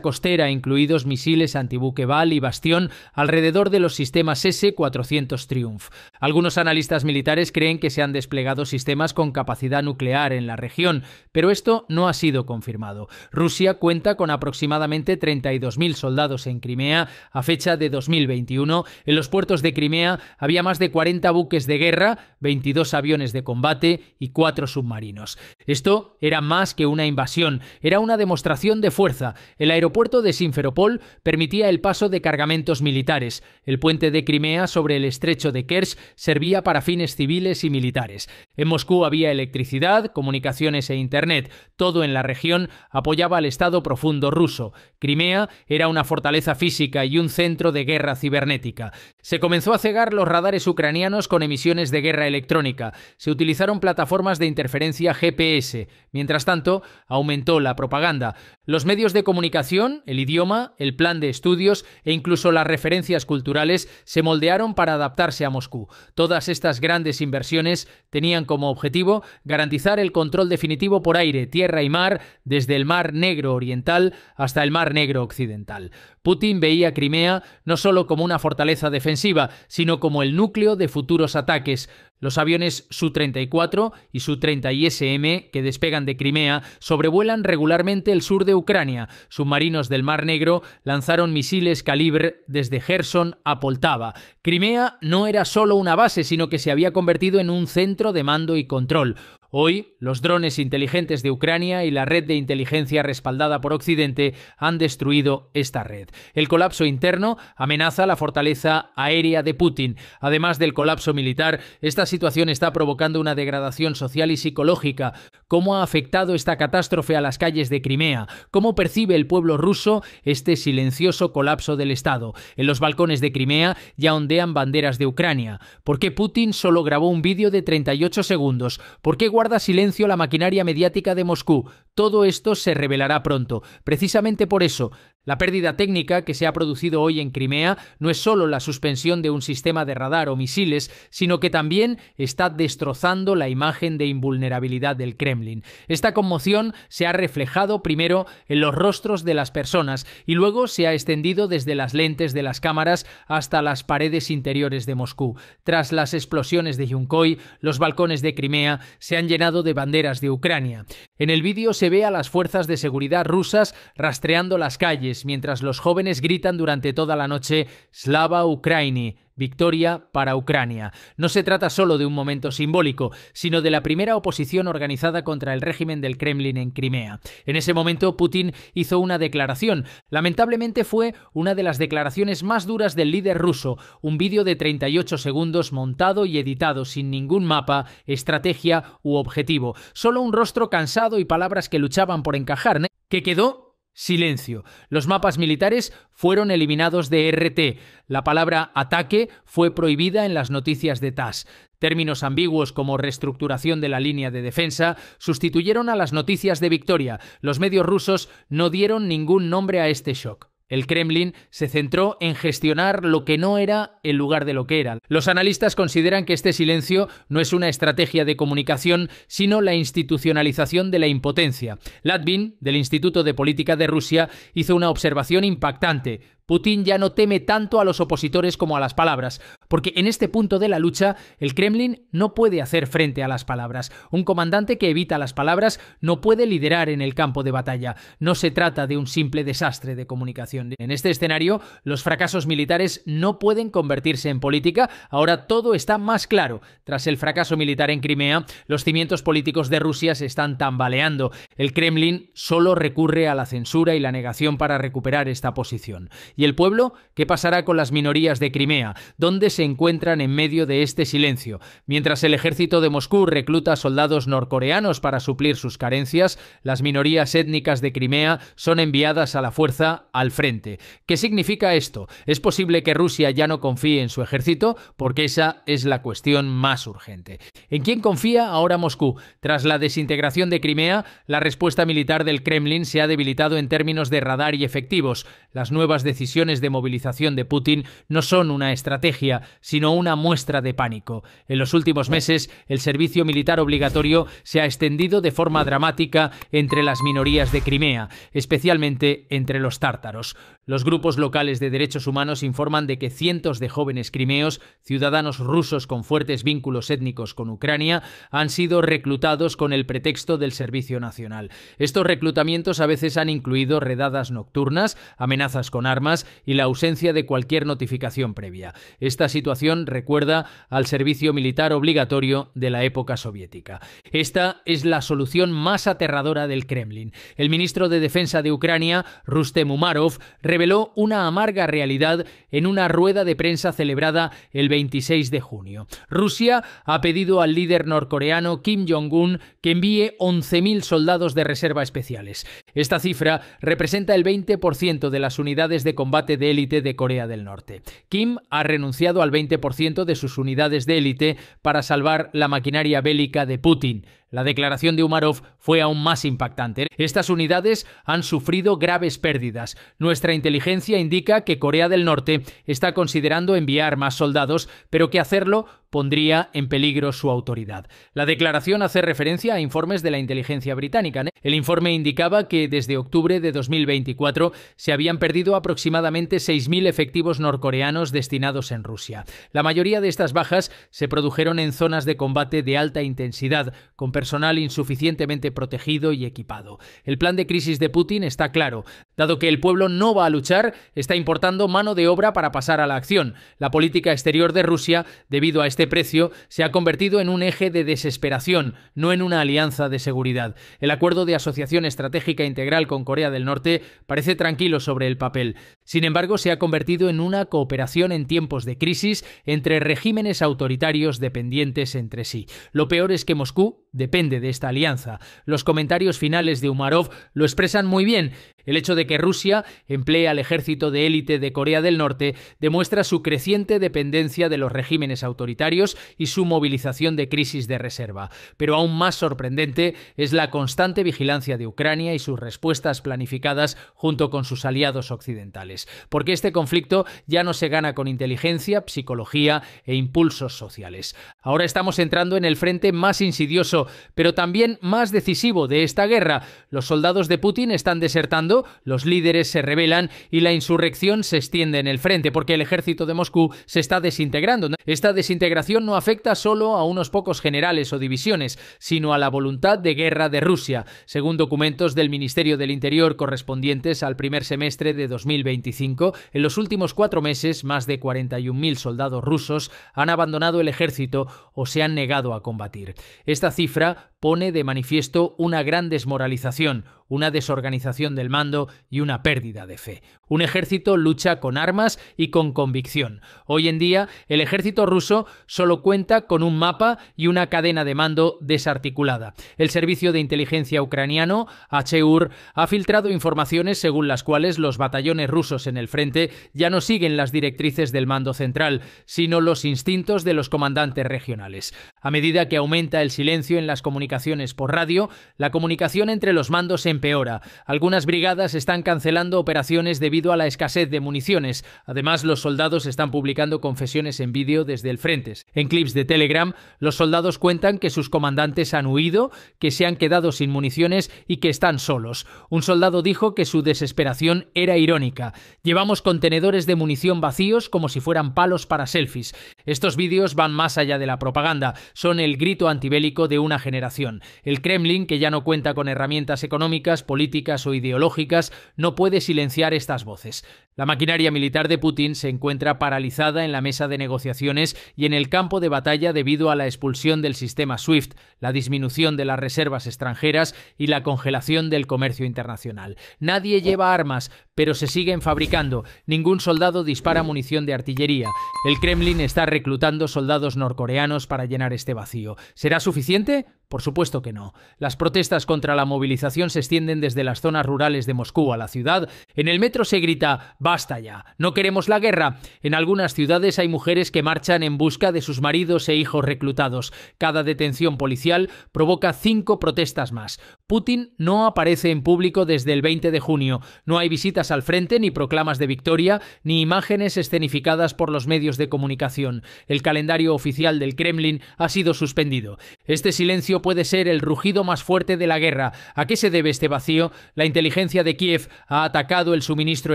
S12: costera, incluidos misiles antibuque Val y Bastión, alrededor de los sistemas S-400 Triumph. Algunos analistas militares creen que se han desplegado sistemas con capacidad nuclear en la región, pero esto no ha sido confirmado. Rusia cuenta con aproximadamente 32.000 soldados en Crimea a fecha de 2021, en los puertos de Crimea había más de 40 buques de guerra, 22 aviones de combate y 4 submarinos. Esto era más que una invasión, era una demostración de fuerza. El aeropuerto de Simferopol permitía el paso de cargamentos militares. El puente de Crimea sobre el estrecho de Kerch servía para fines civiles y militares. En Moscú había electricidad, comunicaciones e internet. Todo en la región apoyaba al Estado profundo ruso. Crimea era una fortaleza física y un centro de guerra cibernética. Se comenzó a cegar los radares ucranianos con emisiones de guerra electrónica. Se utilizaron plataformas de interferencia GPS. Mientras tanto, aumentó la propaganda. Los medios de comunicación, el idioma, el plan de estudios e incluso las referencias culturales se moldearon para adaptarse a Moscú. Todas estas grandes inversiones tenían como objetivo garantizar el control definitivo por aire, tierra y mar desde el Mar Negro Oriental hasta el Mar Negro Occidental. Putin veía Crimea no solo como una fortaleza defensiva, sino como el núcleo de futuros ataques. Los aviones Su-34 y Su-30ISM que despegan de Crimea sobrevuelan regularmente el sur de Ucrania. Submarinos del Mar Negro lanzaron misiles Kalibr desde Gerson a Poltava. Crimea no era solo una base, sino que se había convertido en un centro de mando y control. Hoy, los drones inteligentes de Ucrania y la red de inteligencia respaldada por Occidente han destruido esta red. El colapso interno amenaza la fortaleza aérea de Putin. Además del colapso militar, esta situación está provocando una degradación social y psicológica. ¿Cómo ha afectado esta catástrofe a las calles de Crimea? ¿Cómo percibe el pueblo ruso este silencioso colapso del Estado? En los balcones de Crimea ya ondean banderas de Ucrania. ¿Por qué Putin solo grabó un vídeo de 38 segundos? ¿Por qué guarda silencio la maquinaria mediática de Moscú? Todo esto se revelará pronto. Precisamente por eso, la pérdida técnica que se ha producido hoy en Crimea no es solo la suspensión de un sistema de radar o misiles, sino que también está destrozando la imagen de invulnerabilidad del Kremlin. Esta conmoción se ha reflejado primero en los rostros de las personas y luego se ha extendido desde las lentes de las cámaras hasta las paredes interiores de Moscú. Tras las explosiones de Yunkoy, los balcones de Crimea se han llenado de banderas de Ucrania. En el vídeo se ve a las fuerzas de seguridad rusas rastreando las calles, mientras los jóvenes gritan durante toda la noche «Slava Ukraini», victoria para Ucrania. No se trata solo de un momento simbólico, sino de la primera oposición organizada contra el régimen del Kremlin en Crimea. En ese momento, Putin hizo una declaración. Lamentablemente fue una de las declaraciones más duras del líder ruso, un vídeo de 38 segundos montado y editado sin ningún mapa, estrategia u objetivo. Solo un rostro cansado y palabras que luchaban por encajar, que quedó silencio. Los mapas militares fueron eliminados de RT. La palabra ataque fue prohibida en las noticias de TASS. Términos ambiguos como reestructuración de la línea de defensa sustituyeron a las noticias de victoria. Los medios rusos no dieron ningún nombre a este shock. El Kremlin se centró en gestionar lo que no era en lugar de lo que era. Los analistas consideran que este silencio no es una estrategia de comunicación, sino la institucionalización de la impotencia. Latvin, del Instituto de Política de Rusia, hizo una observación impactante. Putin ya no teme tanto a los opositores como a las palabras, porque en este punto de la lucha el Kremlin no puede hacer frente a las palabras. Un comandante que evita las palabras no puede liderar en el campo de batalla. No se trata de un simple desastre de comunicación. En este escenario, los fracasos militares no pueden convertirse en política. Ahora todo está más claro. Tras el fracaso militar en Crimea, los cimientos políticos de Rusia se están tambaleando. El Kremlin solo recurre a la censura y la negación para recuperar esta posición. ¿Y el pueblo? ¿Qué pasará con las minorías de Crimea? ¿Dónde se encuentran en medio de este silencio? Mientras el ejército de Moscú recluta soldados norcoreanos para suplir sus carencias, las minorías étnicas de Crimea son enviadas a la fuerza al frente. ¿Qué significa esto? ¿Es posible que Rusia ya no confíe en su ejército? Porque esa es la cuestión más urgente. ¿En quién confía ahora Moscú? Tras la desintegración de Crimea, la respuesta militar del Kremlin se ha debilitado en términos de radar y efectivos. Las nuevas decisiones de movilización de Putin no son una estrategia, sino una muestra de pánico. En los últimos meses, el servicio militar obligatorio se ha extendido de forma dramática entre las minorías de Crimea, especialmente entre los tártaros. Los grupos locales de derechos humanos informan de que cientos de jóvenes crimeos, ciudadanos rusos con fuertes vínculos étnicos con Ucrania, han sido reclutados con el pretexto del servicio nacional. Estos reclutamientos a veces han incluido redadas nocturnas, amenazas con armas y la ausencia de cualquier notificación previa. Esta situación recuerda al servicio militar obligatorio de la época soviética. Esta es la solución más aterradora del Kremlin. El ministro de Defensa de Ucrania, Rustem Umarov, reveló una amarga realidad en una rueda de prensa celebrada el 26 de junio. Rusia ha pedido al líder norcoreano Kim Jong-un que envíe 11.000 soldados de reserva especiales. Esta cifra representa el 20% de las unidades de combate de élite de Corea del Norte. Kim ha renunciado al 20% de sus unidades de élite para salvar la maquinaria bélica de Putin. La declaración de Umarov fue aún más impactante. Estas unidades han sufrido graves pérdidas. Nuestra inteligencia indica que Corea del Norte está considerando enviar más soldados, pero que hacerlo pondría en peligro su autoridad. La declaración hace referencia a informes de la inteligencia británica. El informe indicaba que desde octubre de 2024 se habían perdido aproximadamente 6.000 efectivos norcoreanos destinados en Rusia. La mayoría de estas bajas se produjeron en zonas de combate de alta intensidad, con personas personal insuficientemente protegido y equipado. El plan de crisis de Putin está claro. Dado que el pueblo no va a luchar, está importando mano de obra para pasar a la acción. La política exterior de Rusia, debido a este precio, se ha convertido en un eje de desesperación, no en una alianza de seguridad. El acuerdo de asociación estratégica integral con Corea del Norte parece tranquilo sobre el papel. Sin embargo, se ha convertido en una cooperación en tiempos de crisis entre regímenes autoritarios dependientes entre sí. Lo peor es que Moscú depende de esta alianza. Los comentarios finales de Umarov lo expresan muy bien. El hecho de que Rusia emplee al ejército de élite de Corea del Norte demuestra su creciente dependencia de los regímenes autoritarios y su movilización de crisis de reserva. Pero aún más sorprendente es la constante vigilancia de Ucrania y sus respuestas planificadas junto con sus aliados occidentales. Porque este conflicto ya no se gana con inteligencia, psicología e impulsos sociales. Ahora estamos entrando en el frente más insidioso, pero también más decisivo de esta guerra. Los soldados de Putin están desertando, los líderes se rebelan y la insurrección se extiende en el frente porque el ejército de Moscú se está desintegrando. Esta desintegración no afecta solo a unos pocos generales o divisiones, sino a la voluntad de guerra de Rusia, según documentos del Ministerio del Interior correspondientes al primer semestre de 2025. En los últimos 4 meses, más de 41.000 soldados rusos han abandonado el ejército o se han negado a combatir. Esta cifra pone de manifiesto una gran desmoralización, una desorganización del mando y una pérdida de fe. Un ejército lucha con armas y con convicción. Hoy en día, el ejército ruso solo cuenta con un mapa y una cadena de mando desarticulada. El servicio de inteligencia ucraniano, HUR, ha filtrado informaciones según las cuales los batallones rusos en el frente ya no siguen las directrices del mando central, sino los instintos de los comandantes regionales. A medida que aumenta el silencio en las comunicaciones por radio, la comunicación entre los mandos empeora. Algunas brigadas están cancelando operaciones debido a la escasez de municiones. Además, los soldados están publicando confesiones en vídeo desde el frente. En clips de Telegram, los soldados cuentan que sus comandantes han huido, que se han quedado sin municiones y que están solos. Un soldado dijo que su desesperación era irónica. Llevamos contenedores de munición vacíos como si fueran palos para selfies. Estos vídeos van más allá de la propaganda. Son el grito antibélico de una generación. El Kremlin, que ya no cuenta con herramientas económicas, políticas o ideológicas, no puede silenciar estas voces. La maquinaria militar de Putin se encuentra paralizada en la mesa de negociaciones y en el campo de batalla debido a la expulsión del sistema SWIFT, la disminución de las reservas extranjeras y la congelación del comercio internacional. Nadie lleva armas, pero se siguen fabricando. Ningún soldado dispara munición de artillería. El Kremlin está reclutando soldados norcoreanos para llenar este vacío. ¿Será suficiente? Por supuesto que no. Las protestas contra la movilización se extienden desde las zonas rurales de Moscú a la ciudad. En el metro se grita «¡Basta ya! ¡No queremos la guerra!». En algunas ciudades hay mujeres que marchan en busca de sus maridos e hijos reclutados. Cada detención policial provoca 5 protestas más. Putin no aparece en público desde el 20 de junio. No hay visitas al frente, ni proclamas de victoria, ni imágenes escenificadas por los medios de comunicación. El calendario oficial del Kremlin ha sido suspendido. Este silencio puede ser el rugido más fuerte de la guerra. ¿A qué se debe este vacío? La inteligencia de Kiev ha atacado el suministro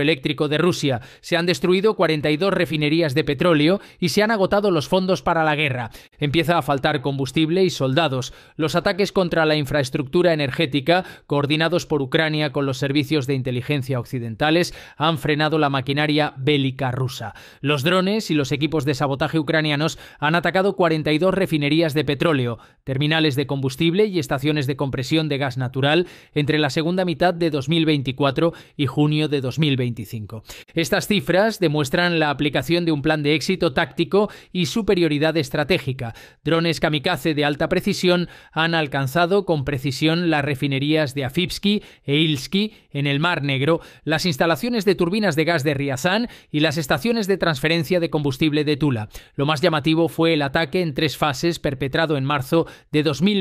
S12: eléctrico de Rusia. Se han destruido 42 refinerías de petróleo y se han agotado los fondos para la guerra. Empieza a faltar combustible y soldados. Los ataques contra la infraestructura energética, coordinados por Ucrania con los servicios de inteligencia occidentales, han frenado la maquinaria bélica rusa. Los drones y los equipos de sabotaje ucranianos han atacado 42 refinerías de petróleo, terminales de combustible y estaciones de compresión de gas natural entre la segunda mitad de 2024 y junio de 2025. Estas cifras demuestran la aplicación de un plan de éxito táctico y superioridad estratégica. Drones kamikaze de alta precisión han alcanzado con precisión las refinerías de Afipsky e Ilsky en el Mar Negro, las instalaciones de turbinas de gas de Ryazan y las estaciones de transferencia de combustible de Tula. Lo más llamativo fue el ataque en 3 fases perpetrado en marzo de 2025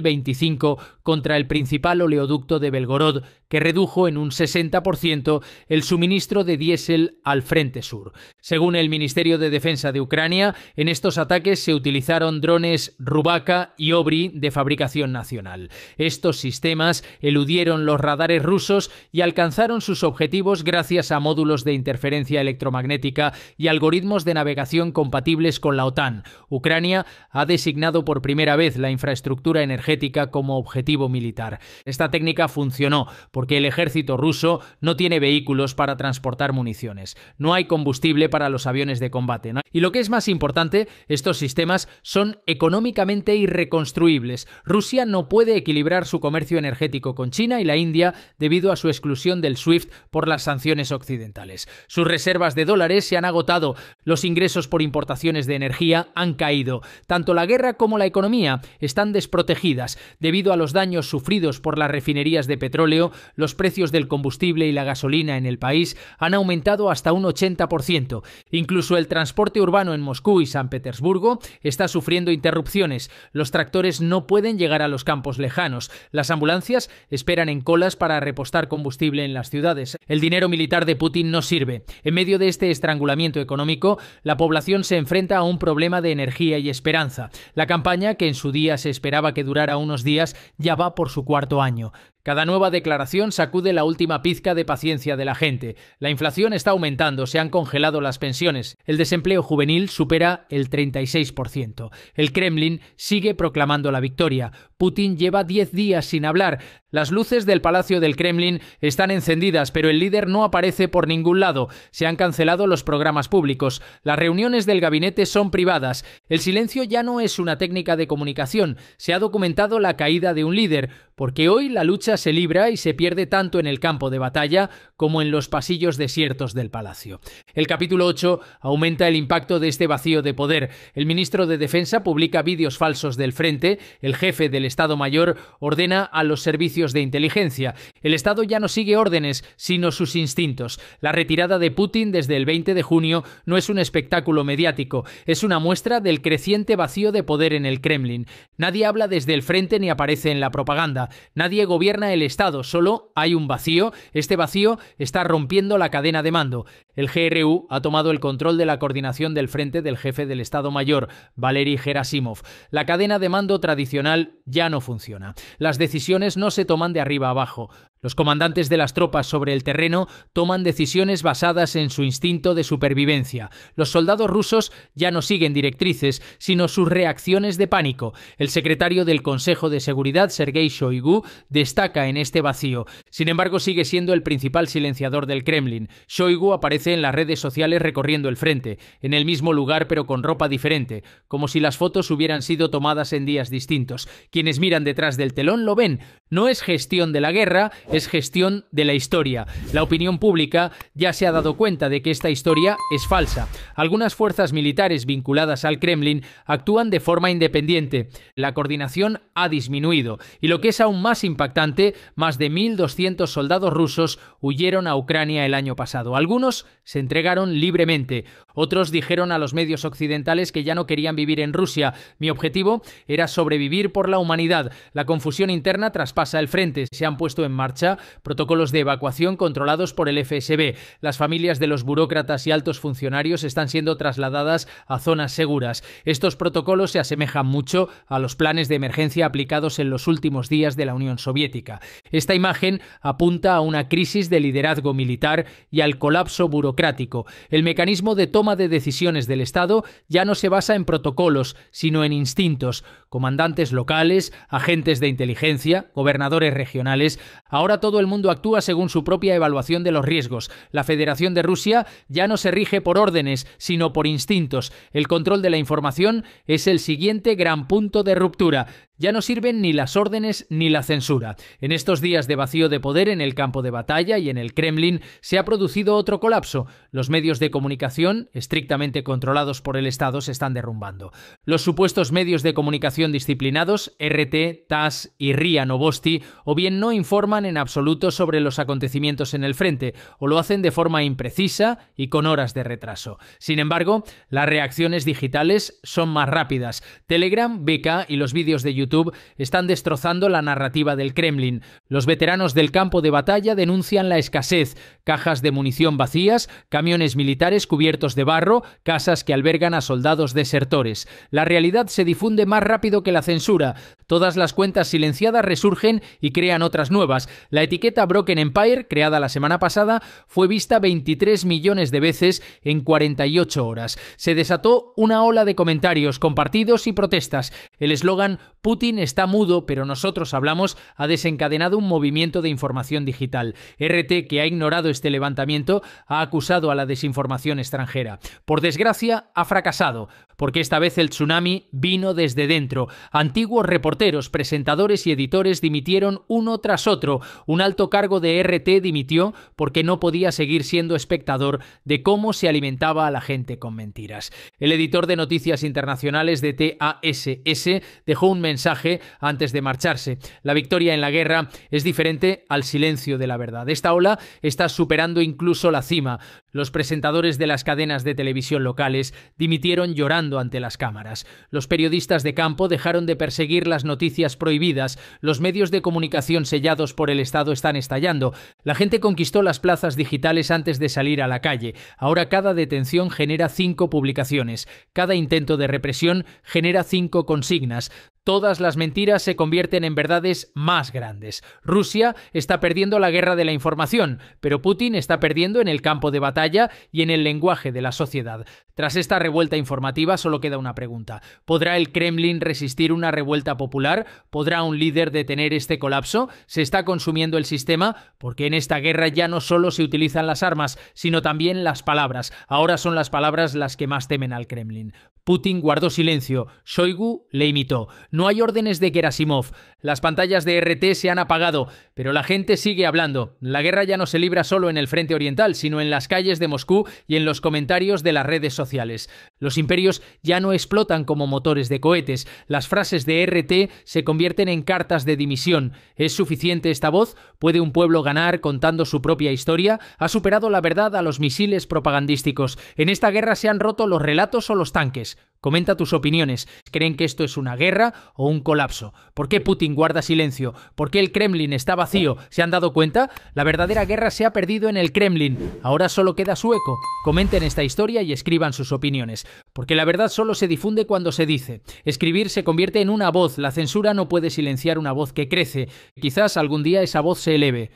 S12: contra el principal oleoducto de Belgorod, que redujo en un 60% el suministro de diésel al frente sur. Según el Ministerio de Defensa de Ucrania, en estos ataques se utilizaron drones drones Rubaka y Obri de fabricación nacional. Estos sistemas eludieron los radares rusos y alcanzaron sus objetivos gracias a módulos de interferencia electromagnética y algoritmos de navegación compatibles con la OTAN. Ucrania ha designado por primera vez la infraestructura energética como objetivo militar. Esta técnica funcionó porque el ejército ruso no tiene vehículos para transportar municiones. No hay combustible para los aviones de combate, ¿no? Y lo que es más importante, estos sistemas son económicamente irreconstruibles. Rusia no puede equilibrar su comercio energético con China y la India debido a su exclusión del SWIFT por las sanciones occidentales. Sus reservas de dólares se han agotado, los ingresos por importaciones de energía han caído. Tanto la guerra como la economía están desprotegidas. Debido a los daños sufridos por las refinerías de petróleo, los precios del combustible y la gasolina en el país han aumentado hasta un 80%. Incluso el transporte urbano en Moscú y San Petersburgo está sufriendo interrupciones. Los tractores no pueden llegar a los campos lejanos. Las ambulancias esperan en colas para repostar combustible en las ciudades. El dinero militar de Putin no sirve. En medio de este estrangulamiento económico, la población se enfrenta a un problema de energía y esperanza. La campaña, que en su día se esperaba que durara unos días, ya va por su cuarto año. Cada nueva declaración sacude la última pizca de paciencia de la gente. La inflación está aumentando, se han congelado las pensiones. El desempleo juvenil supera el 36%. El Kremlin sigue proclamando la victoria. Putin lleva 10 días sin hablar. Las luces del Palacio del Kremlin están encendidas, pero el líder no aparece por ningún lado. Se han cancelado los programas públicos. Las reuniones del gabinete son privadas. El silencio ya no es una técnica de comunicación. Se ha documentado la caída de un líder, porque hoy la lucha se libra y se pierde tanto en el campo de batalla como en los pasillos desiertos del palacio. El capítulo 8 aumenta el impacto de este vacío de poder. El ministro de Defensa publica vídeos falsos del frente. El jefe del Estado Mayor ordena a los servicios de inteligencia. El Estado ya no sigue órdenes, sino sus instintos. La retirada de Putin desde el 20 de junio no es un espectáculo mediático, es una muestra del creciente vacío de poder en el Kremlin. Nadie habla desde el frente ni aparece en la propaganda. Nadie gobierna el Estado, solo hay un vacío. Este vacío está rompiendo la cadena de mando. El GRU ha tomado el control de la coordinación del frente del jefe del Estado Mayor, Valery Gerasimov. La cadena de mando tradicional ya no funciona. Las decisiones no se toman de arriba abajo. Los comandantes de las tropas sobre el terreno toman decisiones basadas en su instinto de supervivencia. Los soldados rusos ya no siguen directrices, sino sus reacciones de pánico. El secretario del Consejo de Seguridad, Sergei Shoigu, destaca en este vacío. Sin embargo, sigue siendo el principal silenciador del Kremlin. Shoigu aparece en las redes sociales recorriendo el frente, en el mismo lugar pero con ropa diferente, como si las fotos hubieran sido tomadas en días distintos. Quienes miran detrás del telón lo ven. No es gestión de la guerra, es gestión de la historia. La opinión pública ya se ha dado cuenta de que esta historia es falsa. Algunas fuerzas militares vinculadas al Kremlin actúan de forma independiente. La coordinación ha disminuido. Y lo que es aún más impactante, más de 1.200 soldados rusos huyeron a Ucrania el año pasado. Algunos se entregaron libremente. Otros dijeron a los medios occidentales que ya no querían vivir en Rusia. Mi objetivo era sobrevivir por la humanidad. La confusión interna traspasa el frente. Se han puesto en marcha protocolos de evacuación controlados por el FSB. Las familias de los burócratas y altos funcionarios están siendo trasladadas a zonas seguras. Estos protocolos se asemejan mucho a los planes de emergencia aplicados en los últimos días de la Unión Soviética. Esta imagen apunta a una crisis de liderazgo militar y al colapso burocrático. El mecanismo de toma de decisiones del Estado ya no se basa en protocolos, sino en instintos. Comandantes locales, agentes de inteligencia, gobernadores regionales. Ahora todo el mundo actúa según su propia evaluación de los riesgos. La Federación de Rusia ya no se rige por órdenes, sino por instintos. El control de la información es el siguiente gran punto de ruptura. Ya no sirven ni las órdenes ni la censura. En estos días de vacío de poder en el campo de batalla y en el Kremlin se ha producido otro colapso. Los medios de comunicación, estrictamente controlados por el Estado, se están derrumbando. Los supuestos medios de comunicación disciplinados, RT, TASS y RIA Novosti, o bien no informan en absoluto sobre los acontecimientos en el frente, o lo hacen de forma imprecisa y con horas de retraso. Sin embargo, las reacciones digitales son más rápidas. Telegram, VK y los vídeos de YouTube están destrozando la narrativa del Kremlin. Los veteranos del campo de batalla denuncian la escasez, cajas de munición vacías, camiones militares cubiertos de de barro, casas que albergan a soldados desertores. La realidad se difunde más rápido que la censura. Todas las cuentas silenciadas resurgen y crean otras nuevas. La etiqueta Broken Empire, creada la semana pasada, fue vista 23 millones de veces en 48 horas. Se desató una ola de comentarios, compartidos y protestas. El eslogan "Putin está mudo, pero nosotros hablamos" ha desencadenado un movimiento de información digital. RT, que ha ignorado este levantamiento, ha acusado a la desinformación extranjera. Por desgracia, ha fracasado, porque esta vez el tsunami vino desde dentro. Antiguos reporteros, presentadores y editores dimitieron uno tras otro. Un alto cargo de RT dimitió porque no podía seguir siendo espectador de cómo se alimentaba a la gente con mentiras. El editor de noticias internacionales de TASS dejó un mensaje antes de marcharse. La victoria en la guerra es diferente al silencio de la verdad. Esta ola está superando incluso la cima. Los presentadores de las cadenas de televisión locales dimitieron llorando ante las cámaras. Los periodistas de campo dejaron de perseguir las noticias prohibidas. Los medios de comunicación sellados por el Estado están estallando. La gente conquistó las plazas digitales antes de salir a la calle. Ahora cada detención genera 5 publicaciones. Cada intento de represión genera 5 consignas. Todas las mentiras se convierten en verdades más grandes. Rusia está perdiendo la guerra de la información, pero Putin está perdiendo en el campo de batalla y en el lenguaje de la sociedad. Tras esta revuelta informativa solo queda una pregunta. ¿Podrá el Kremlin resistir una revuelta popular? ¿Podrá un líder detener este colapso? ¿Se está consumiendo el sistema? Porque en esta guerra ya no solo se utilizan las armas, sino también las palabras. Ahora son las palabras las que más temen al Kremlin. Putin guardó silencio. Shoigu le imitó. No hay órdenes de Gerasimov. Las pantallas de RT se han apagado, pero la gente sigue hablando. La guerra ya no se libra solo en el frente oriental, sino en las calles de Moscú y en los comentarios de las redes sociales. Los imperios ya no explotan como motores de cohetes. Las frases de RT se convierten en cartas de dimisión. ¿Es suficiente esta voz? ¿Puede un pueblo ganar contando su propia historia? ¿Ha superado la verdad a los misiles propagandísticos? ¿En esta guerra se han roto los relatos o los tanques? Comenta tus opiniones. ¿Creen que esto es una guerra o un colapso? ¿Por qué Putin guarda silencio? ¿Por qué el Kremlin está vacío? ¿Se han dado cuenta? La verdadera guerra se ha perdido en el Kremlin. Ahora solo queda su eco. Comenten esta historia y escriban sus opiniones. Porque la verdad solo se difunde cuando se dice. Escribir se convierte en una voz. La censura no puede silenciar una voz que crece. Quizás algún día esa voz se eleve.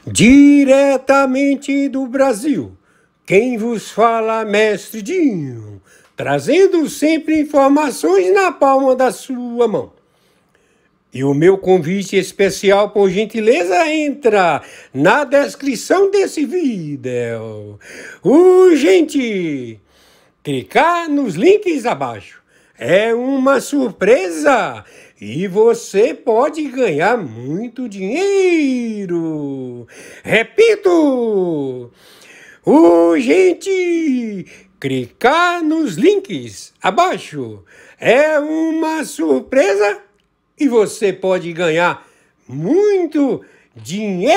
S1: Diretamente do Brasil, quem vos fala, Mestre Dinho, trazendo sempre informações na palma da sua mão. E o meu convite especial, por gentileza, entra na descrição desse vídeo. Urgente! Clicar nos links abaixo. É uma surpresa! E você pode ganhar muito dinheiro. Repito! Urgente! Clicar nos links abaixo. É uma surpresa e você pode ganhar muito dinheiro.